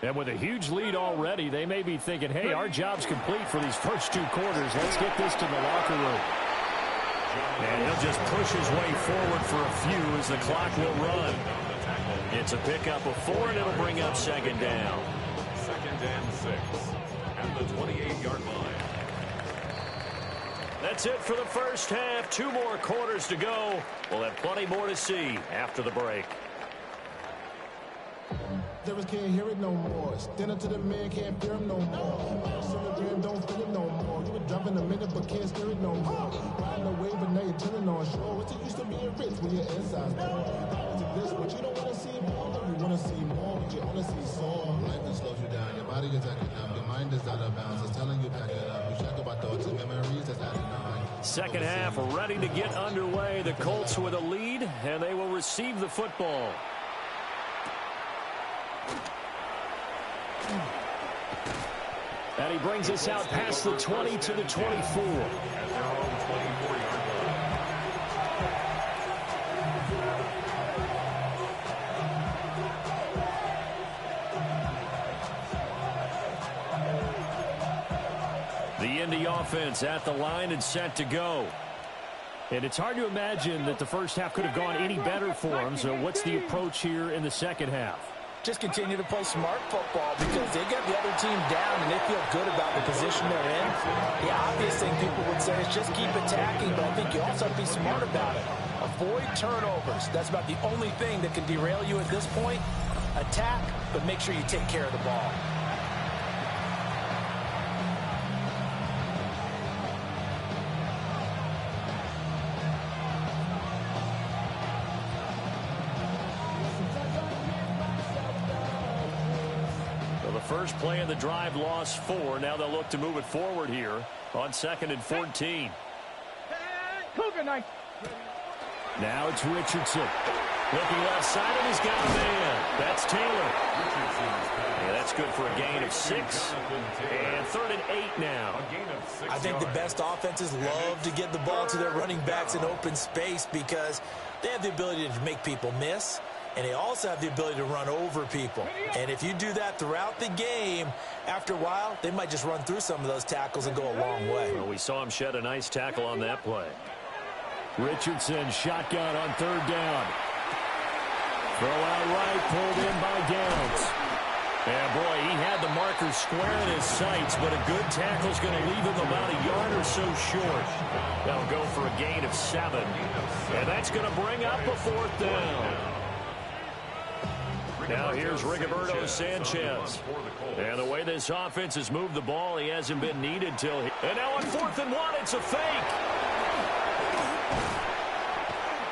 And with a huge lead already, they may be thinking, hey, our job's complete for these first 2 quarters. Let's get this to the locker room. And he'll just push his way forward for a few as the clock will run. It's a pickup of 4, and it'll bring up second down. 2nd and 6 at the 28-yard line. That's it for the first half. 2 more quarters to go. We'll have plenty more to see after the break. Devils can't hear it no more. Stand up to the man, can't fear him no more. Celebrating, don't feel it no more. You were dropping a minute, but can't steer it no more. Riding the wave, but now you're chilling on shore. What's it used to being rich when your inside's poor? To this, but you don't want to see more. You want to see more, but you honestly saw. Life that slows you down. Your body is acting up. Your mind is out of bounds. It's telling you pack it up. You check about thoughts and memories that's adding on. Second half ready to get underway. The Colts with a lead, and they will receive the football. And he brings us out past the 20 to the 24. At their own 24-yard line. The Indy offense at the line and set to go. And it's hard to imagine that the first half could have gone any better for them. So what's the approach here in the second half? Just continue to play smart football because they get the other team down and they feel good about the position they're in. The obvious thing people would say is just keep attacking, but I think you also have to be smart about it. Avoid turnovers. That's about the only thing that can derail you at this point. Attack, but make sure you take care of the ball. First play of the drive, lost 4. Now they'll look to move it forward here on 2nd and 14. Now it's Richardson. Looking left side, and he's got a man. That's Taylor. Yeah, that's good for a gain of 6. And 3rd and 8 now. I think the best offenses love to get the ball to their running backs in open space because they have the ability to make people miss. And they also have the ability to run over people. And if you do that throughout the game, after a while, they might just run through some of those tackles and go a long way. Well, we saw him shed a nice tackle on that play. Richardson, shotgun on 3rd down. Throw out right, pulled in by Downs. And, boy, he had the marker square in his sights, but a good tackle's going to leave him about a yard or so short. They'll go for a gain of 7. And that's going to bring up a 4th down. Now here's Rigoberto Sanchez. And the way this offense has moved the ball, he hasn't been needed till he... And now on 4th and 1, it's a fake.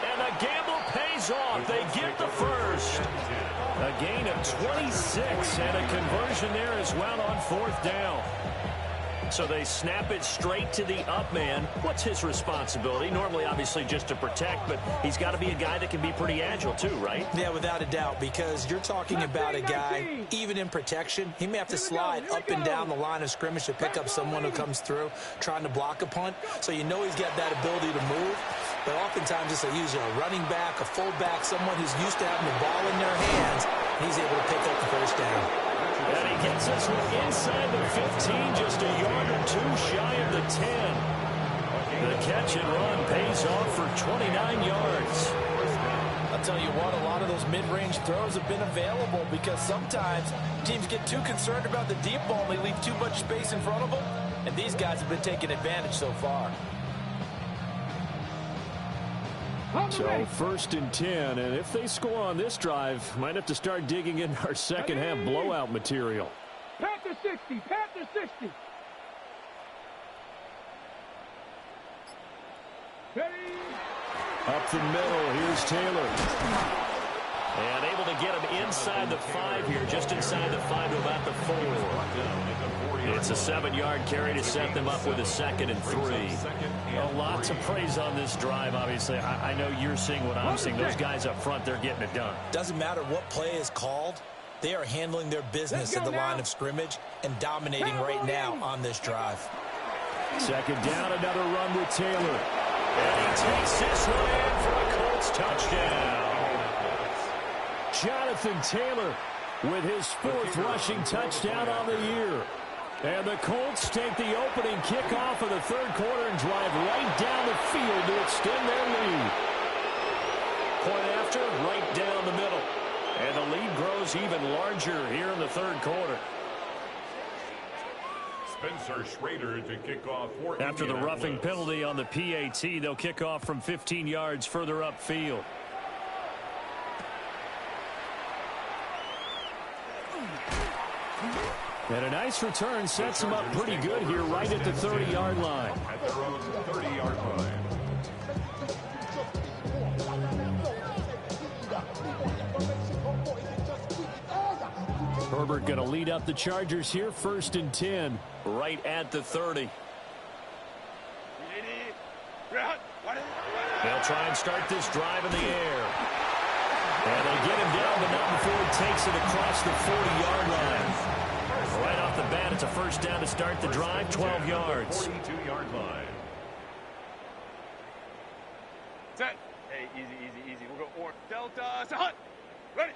And the gamble pays off. They get the first. A gain of 26 and a conversion there as well on 4th down. So they snap it straight to the up man. What's his responsibility? Normally, obviously, just to protect, but he's got to be a guy that can be pretty agile too, right? Yeah, without a doubt, because you're talking about a guy, even in protection, he may have to slide up and down the line of scrimmage to pick up someone who comes through trying to block a punt. So you know he's got that ability to move. But oftentimes it's a running back, a fullback, someone who's used to having the ball in their hands, and he's able to pick up the first down. And he gets us inside the 15, just a yard or 2 shy of the 10. The catch and run pays off for 29 yards. I'll tell you what, a lot of those mid-range throws have been available because sometimes teams get too concerned about the deep ball and they leave too much space in front of them. And these guys have been taking advantage so far. So 1st and 10, and if they score on this drive, might have to start digging in our second half blowout material. Panther 60, Panther 60. Ready? Up the middle, here's Taylor. And able to get him inside the 5 here, just inside the 5 to about the 4. It's a 7-yard carry to set them up with a 2nd and 3. Lots of praise on this drive, obviously. I know you're seeing what I'm seeing. Those guys up front, they're getting it done. Doesn't matter what play is called. They are handling their business at the line of scrimmage and dominating right now on this drive. 2nd down, another run with Taylor. And he takes this one in for a Colts touchdown. Jonathan Taylor with his 4th rushing touchdown on the year. And the Colts take the opening kickoff of the 3rd quarter and drive right down the field to extend their lead. Point after, right down the middle. And the lead grows even larger here in the 3rd quarter. Spencer Schrader to kick off for After the roughing penalty on the PAT, they'll kick off from 15 yards further upfield. And a nice return sets them up pretty good here right at the 30-yard line. At their own 30-yard line. Herbert going to lead up the Chargers here, 1st and 10, right at the 30. They'll try and start this drive in the air. And they get him down, but not before he takes it across the 40-yard line. Right off the bat, it's a 1st down to start the drive, 12 yards. 42-yard line. Set. Hey, easy. We'll go or delta. Set. Ready.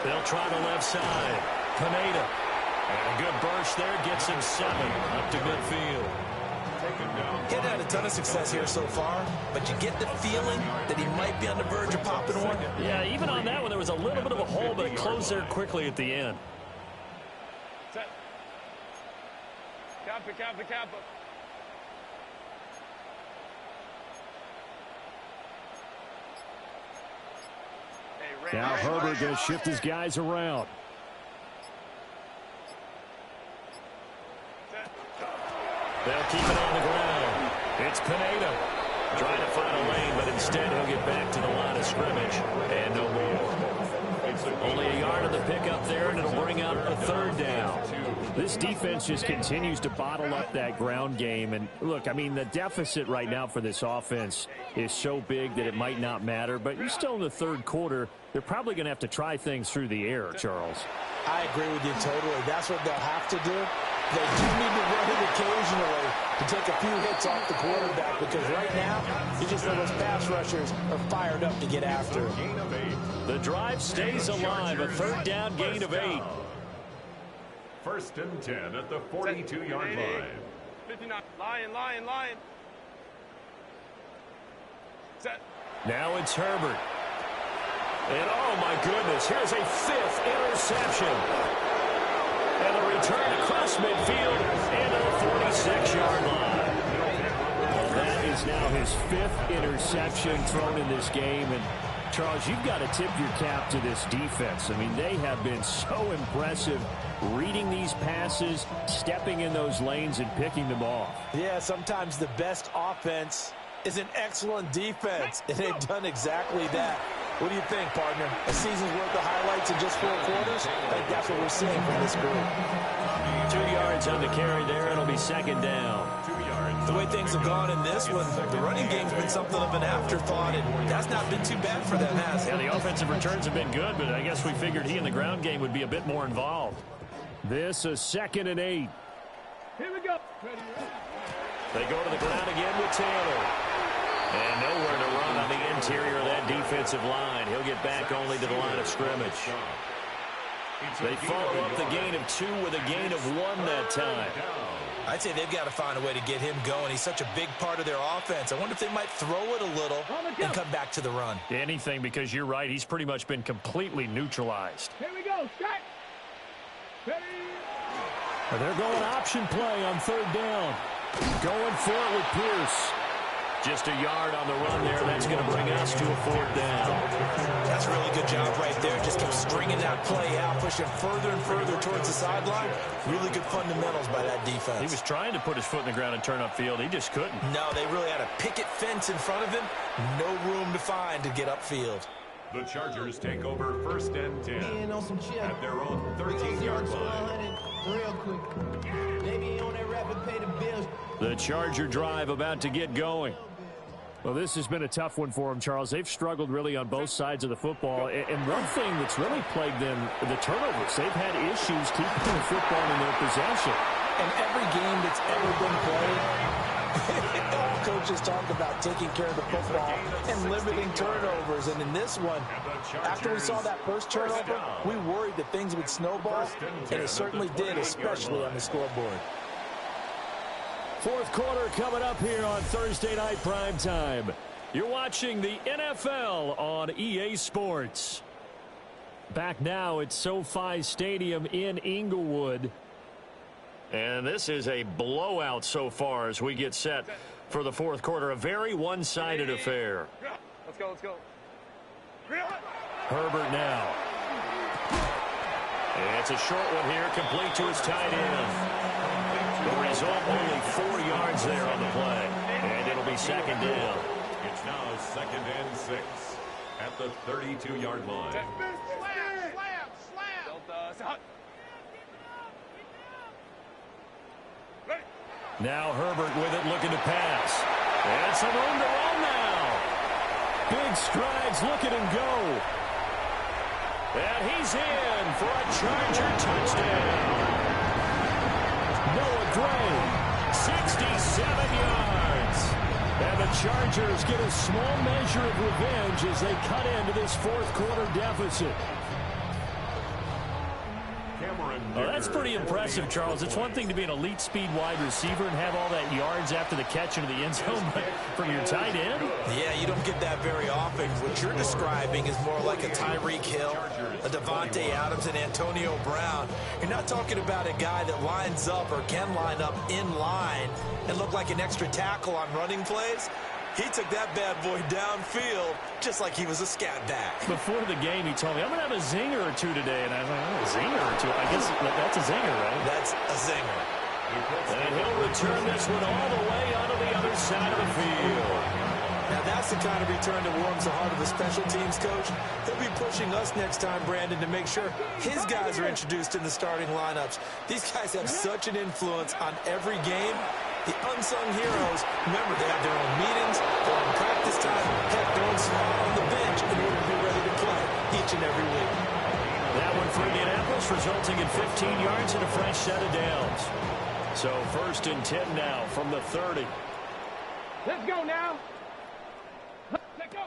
They'll try the left side. Pineda. And a good burst there gets him 7 up to midfield. He's had a ton of success here so far, but you get the feeling that he might be on the verge of popping one. Yeah, even on that one, there was a little bit of a hole, but it closed there quickly at the end. Set. Kappa. Now Herbert going to shift his guys around. They'll keep it on the ground. It's Pineda trying to find a lane, but instead he'll get back to the line of scrimmage. And no more. Only a yard of the pickup there, and it'll bring out a 3rd down. This defense just continues to bottle up that ground game. And look, I mean, the deficit right now for this offense is so big that it might not matter. But you're still in the 3rd quarter. They're probably going to have to try things through the air, Charles. I agree with you totally. That's what they'll have to do. They do need to run it occasionally to take a few hits off the quarterback, because right now, you just know those pass rushers are fired up to get after him. The drive stays alive, a 3rd down gain of 8. 1st and 10 at the 42-yard line. 59. Lion. Set. Now it's Herbert. And oh my goodness, here's a 5th interception. And the return across midfield and to the 46-yard line. That is now his 5th interception thrown in this game. And Charles, you've got to tip your cap to this defense. I mean, they have been so impressive reading these passes, stepping in those lanes, and picking them off. Yeah, sometimes the best offense is an excellent defense, and they've done exactly that. What do you think, partner? A season's worth of highlights in just 4 quarters? I think that's what we're seeing from this group. 2 yards on the carry there. It'll be 2nd down. 2 yards. The way things have gone in this one, the running game's been something of an afterthought, and that's not been too bad for them, has it? Yeah, the offensive returns have been good, but I guess we figured he in the ground game would be a bit more involved. This a 2nd and 8. Here we go. They go to the ground again with Taylor. And nowhere to run on the interior of that defensive line. He'll get back only to the line of scrimmage. They follow up the gain of 2 with a gain of 1 that time. I'd say they've got to find a way to get him going. He's such a big part of their offense. I wonder if they might throw it a little and come back to the run. Anything, because you're right. He's pretty much been completely neutralized. Here we go. Start. Ready. They're going option play on third down. Going for it with Pierce. Just a yard on the run there. That's going to bring us to a fourth down. That's a really good job right there. Just kept stringing that play out, pushing further and further towards the sideline. Really good fundamentals by that defense. He was trying to put his foot in the ground and turn upfield. He just couldn't. No, they really had a picket fence in front of him. No room to find to get upfield. The Chargers take over 1st and 10 at their own 13-yard line. Real quick. Maybe on that rapid pay the bills. The Charger drive about to get going. Well, this has been a tough one for them, Charles. They've struggled really on both sides of the football. And one thing that's really plagued them, the turnovers. They've had issues keeping the football in their possession. And every game that's ever been played, all coaches talk about taking care of the football and limiting turnovers. And in this one, after we saw that first turnover, we worried that things would snowball, and it certainly did, especially on the scoreboard. Fourth quarter coming up here on Thursday Night Primetime. You're watching the NFL on EA Sports. Back now at SoFi Stadium in Inglewood. And this is a blowout so far as we get set for the fourth quarter. A very one-sided affair. Let's go, let's go. Herbert now. And it's a short one here, complete to his tight end. The result, only 4 yards there on the play. And it'll be second down. It's now 2nd and 6 at the 32-yard line. Slam. Now Herbert with it, looking to pass. And some room to run now. Big strides, look at him go. And he's in for a Charger touchdown. Noah Gray, 67 yards. And the Chargers get a small measure of revenge as they cut into this fourth quarter deficit. Well, that's pretty impressive, Charles. It's one thing to be an elite speed wide receiver and have all that yards after the catch into the end zone, but from your tight end? Yeah, you don't get that very often. What you're describing is more like a Tyreek Hill, a Devontae Adams, and Antonio Brown. You're not talking about a guy that lines up or can line up in line and look like an extra tackle on running plays. He took that bad boy downfield just like he was a scat back. Before the game, he told me, I'm going to have a zinger or two today. And I was like, oh, a zinger or two? I guess that's a zinger, right? That's a zinger. And he'll return this one all the way onto the other side of the field. Now, that's the kind of return that warms the heart of a special teams coach. He'll be pushing us next time, Brandon, to make sure his guys are introduced in the starting lineups. These guys have such an influence on every game. The unsung heroes, remember, they have their own meetings, their own practice time, heck, their own spot on the bench in order to be ready to play each and every week. That one for Indianapolis, resulting in 15 yards and a fresh set of downs. So 1st and 10 now from the 30. Let's go now. Let's go.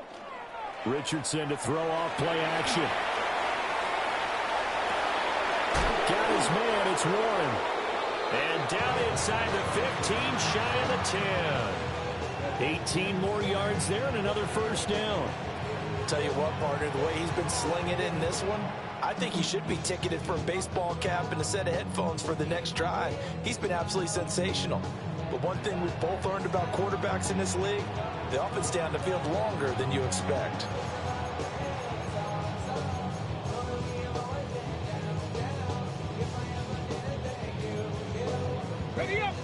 Richardson to throw off play action. Got his man, it's Warren. And down inside the 15, shy of the 10. 18 more yards there and another first down. Tell you what, partner, the way he's been slinging in this one, I think he should be ticketed for a baseball cap and a set of headphones for the next drive. He's been absolutely sensational. But one thing we've both learned about quarterbacks in this league, they often stay on the field longer than you expect.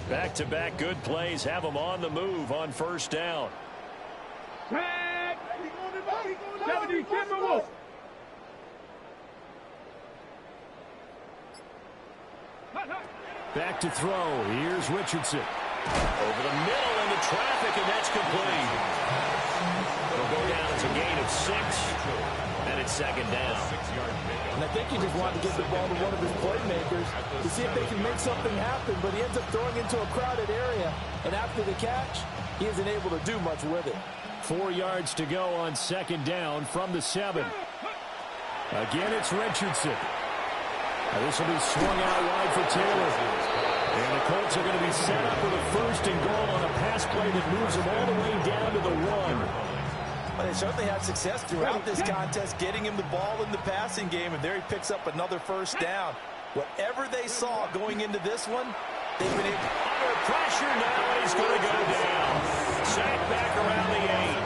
Back-to-back good plays have them on the move on first down. Tag. 70 Timberwolves. Back to throw. Here's Richardson. Over the middle into traffic, and that's complete. It'll go down as a gain of 6, and it's second down. And I think he just wanted to give the ball to one of his playmakers to see if they can make something happen, but he ends up throwing into a crowded area, and after the catch, he isn't able to do much with it. 4 yards to go on second down from the 7. Again, it's Richardson. This will be swung out wide for Taylor. And the Colts are going to be set up with a 1st and goal on a pass play that moves them all the way down to the 1. Well, they certainly had success throughout this contest, getting him the ball in the passing game, and there he picks up another first down. Whatever they saw going into this one, they've been able. Under pressure now, and he's going to go down. Sacked back around the 8.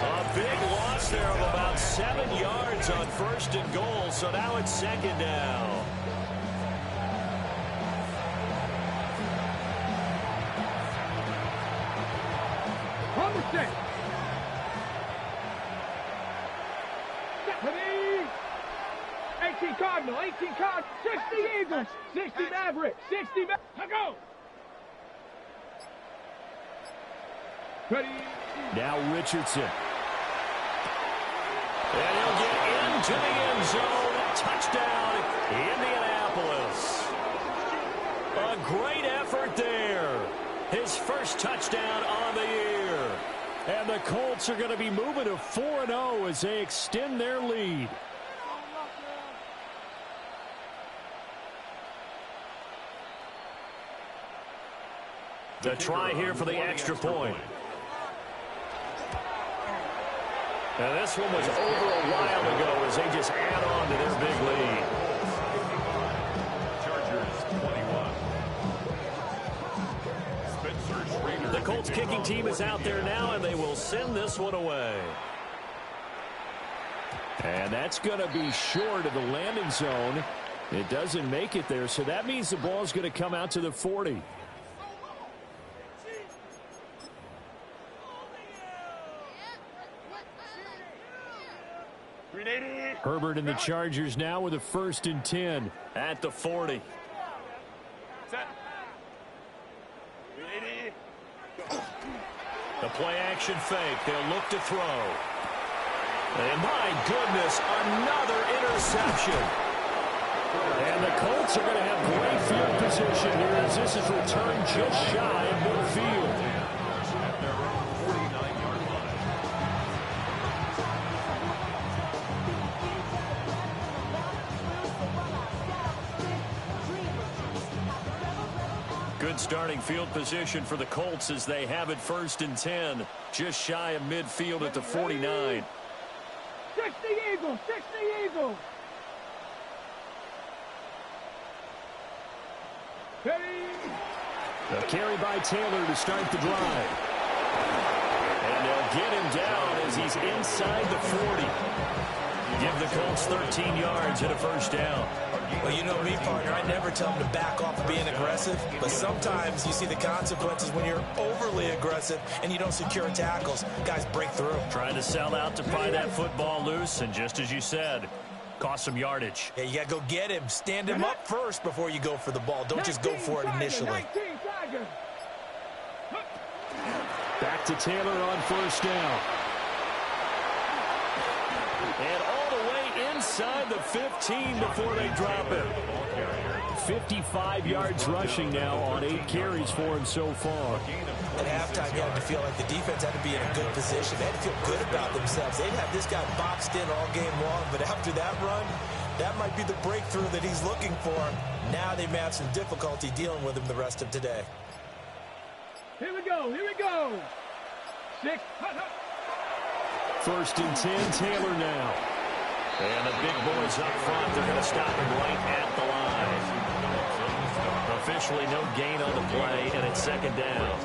A big loss there of about 7 yards on 1st and goal, so now it's 2nd down. On the set. 18 Cardinal, 18 Cardinal, 60 Eagles, 60 Maverick, 60 Maverick. Go! Ready? Now Richardson. And he'll get into the end zone. Touchdown, Indianapolis. A great effort there. His first touchdown on the year. And the Colts are going to be moving to 4-0 as they extend their lead. The try here for the extra point. Now this one was over a while ago as they just add on to their big lead. Chargers 21. The Colts kicking team is out there now, and they will send this one away. And that's going to be short of the landing zone. It doesn't make it there, so that means the ball's going to come out to the 40. Herbert and the Chargers now with a 1st and 10 at the 40. Set. The play action fake. They'll look to throw. And my goodness, another interception. And the Colts are going to have great field position here as this is returned just shy of midfield. At their own 49-yard line. Good starting field position for the Colts as they have it 1st and 10. Just shy of midfield at the 49. 60 Eagles, 60 Eagles. Ready? A carry by Taylor to start the drive. And they'll get him down as he's inside the 40. Give the Colts 13 yards and a 1st down. Well, you know me, partner. I never tell them to back off of being aggressive, but sometimes you see the consequences when you're overly aggressive and you don't secure tackles. Guys break through. Trying to sell out to pry that football loose, and just as you said, cost some yardage. Yeah, you got to go get him. Stand him up first before you go for the ball. Don't just go for it initially. 19 Tiger. Back to Taylor on 1st down. And all the way inside the 15 before they drop it. 55 yards rushing now on 8 carries for him so far. At halftime, you had to feel like the defense had to be in a good position. They had to feel good about themselves. They'd have this guy boxed in all game long, but after that run, that might be the breakthrough that he's looking for. Now they may have some difficulty dealing with him the rest of today. Here we go, here we go. 6. 1st and 10, Taylor now. And the big boys up front, they're going to stop him right at the line. Officially no gain on the play, and it's 2nd down.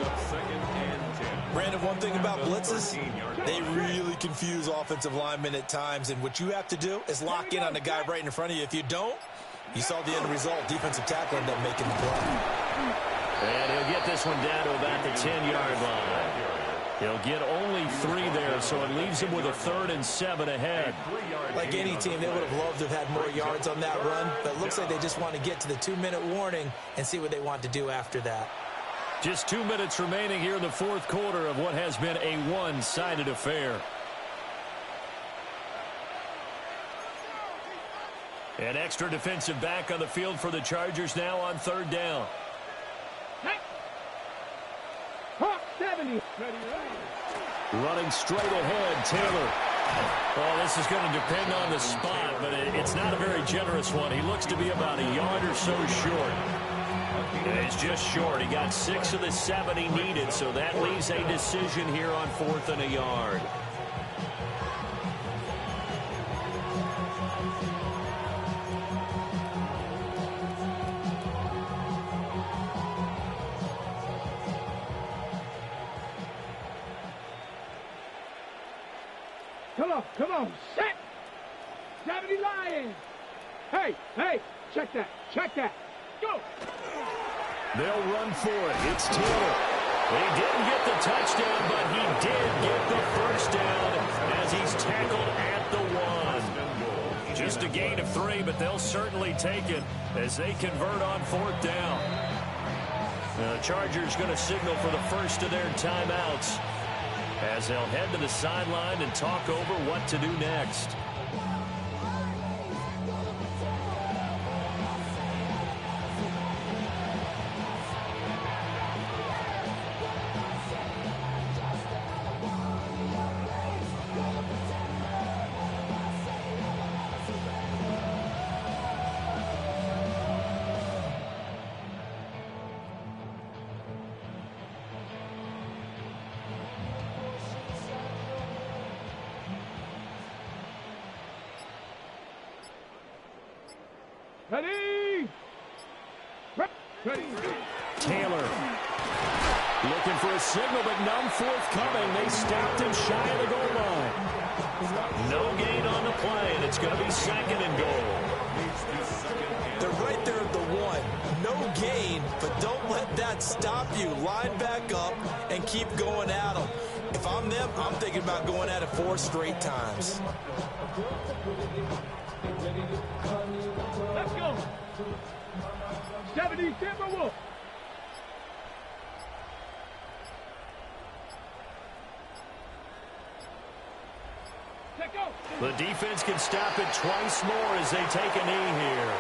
Brandon, one thing about blitzes, they really confuse offensive linemen at times, and what you have to do is lock in on the guy right in front of you. If you don't, you saw the end result. Defensive tackle ended up making the play. And he'll get this one down to about the 10-yard line. He'll get only 3 there, so it leaves him with a 3rd and 7 ahead. Like any team, they would have loved to have had more yards on that run, but it looks like they just want to get to the 2-minute warning and see what they want to do after that. Just 2 minutes remaining here in the 4th quarter of what has been a one-sided affair. An extra defensive back on the field for the Chargers now on 3rd down. 70. Running straight ahead, Taylor. Well, this is going to depend on the spot, but it's not a very generous one. He looks to be about a yard or so short. And it's just short. He got 6 of the 7 he needed, so that leaves a decision here on 4th and a yard. Come on. Set. 70 Lions. Hey, check that. Go. They'll run for it. It's Taylor. He didn't get the touchdown, but he did get the first down as he's tackled at the 1. Just a gain of 3, but they'll certainly take it as they convert on 4th down. The Chargers going to signal for the first of their timeouts as they'll head to the sideline and talk over what to do next. Ready. Taylor looking for a signal, but none forthcoming. They stopped him shy of the goal line. No gain on the play, and it's going to be 2nd and goal. They're right there at the 1. No gain, but don't let that stop you. Line back up and keep going at them. If I'm them, I'm thinking about going at it 4 straight times. Let's go. 70 Timberwolves. The defense can stop it twice more as they take a knee here.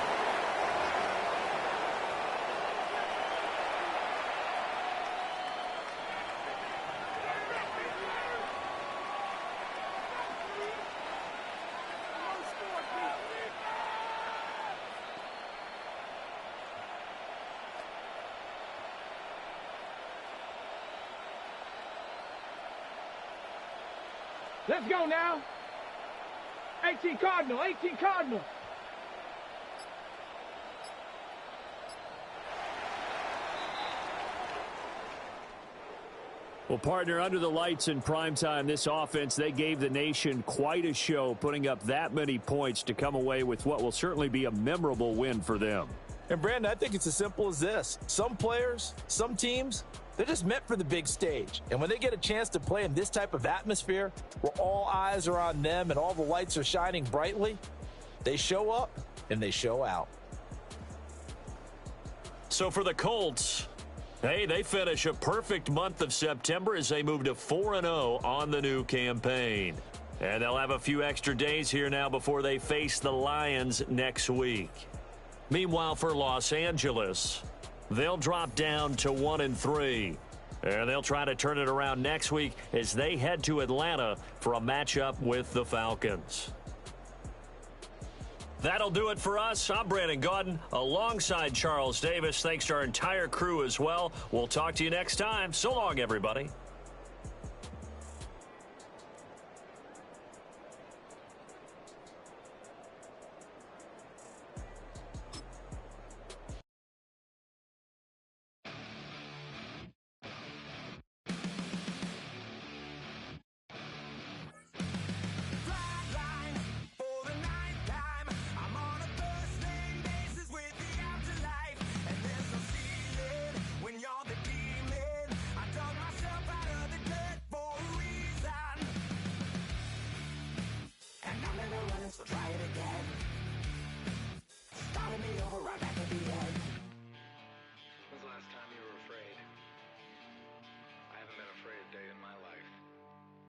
Let's go now. 18 Cardinal. Well, partner, under the lights in primetime, this offense, they gave the nation quite a show, putting up that many points to come away with what will certainly be a memorable win for them. And, Brandon, I think it's as simple as this. Some players, some teams, they're just meant for the big stage. And when they get a chance to play in this type of atmosphere where all eyes are on them and all the lights are shining brightly, they show up and they show out. So for the Colts, hey, they finish a perfect month of September as they move to 4-0 on the new campaign. And they'll have a few extra days here now before they face the Lions next week. Meanwhile, for Los Angeles, they'll drop down to 1-3. And they'll try to turn it around next week as they head to Atlanta for a matchup with the Falcons. That'll do it for us. I'm Brandon Gaudin alongside Charles Davis. Thanks to our entire crew as well. We'll talk to you next time. So long, everybody.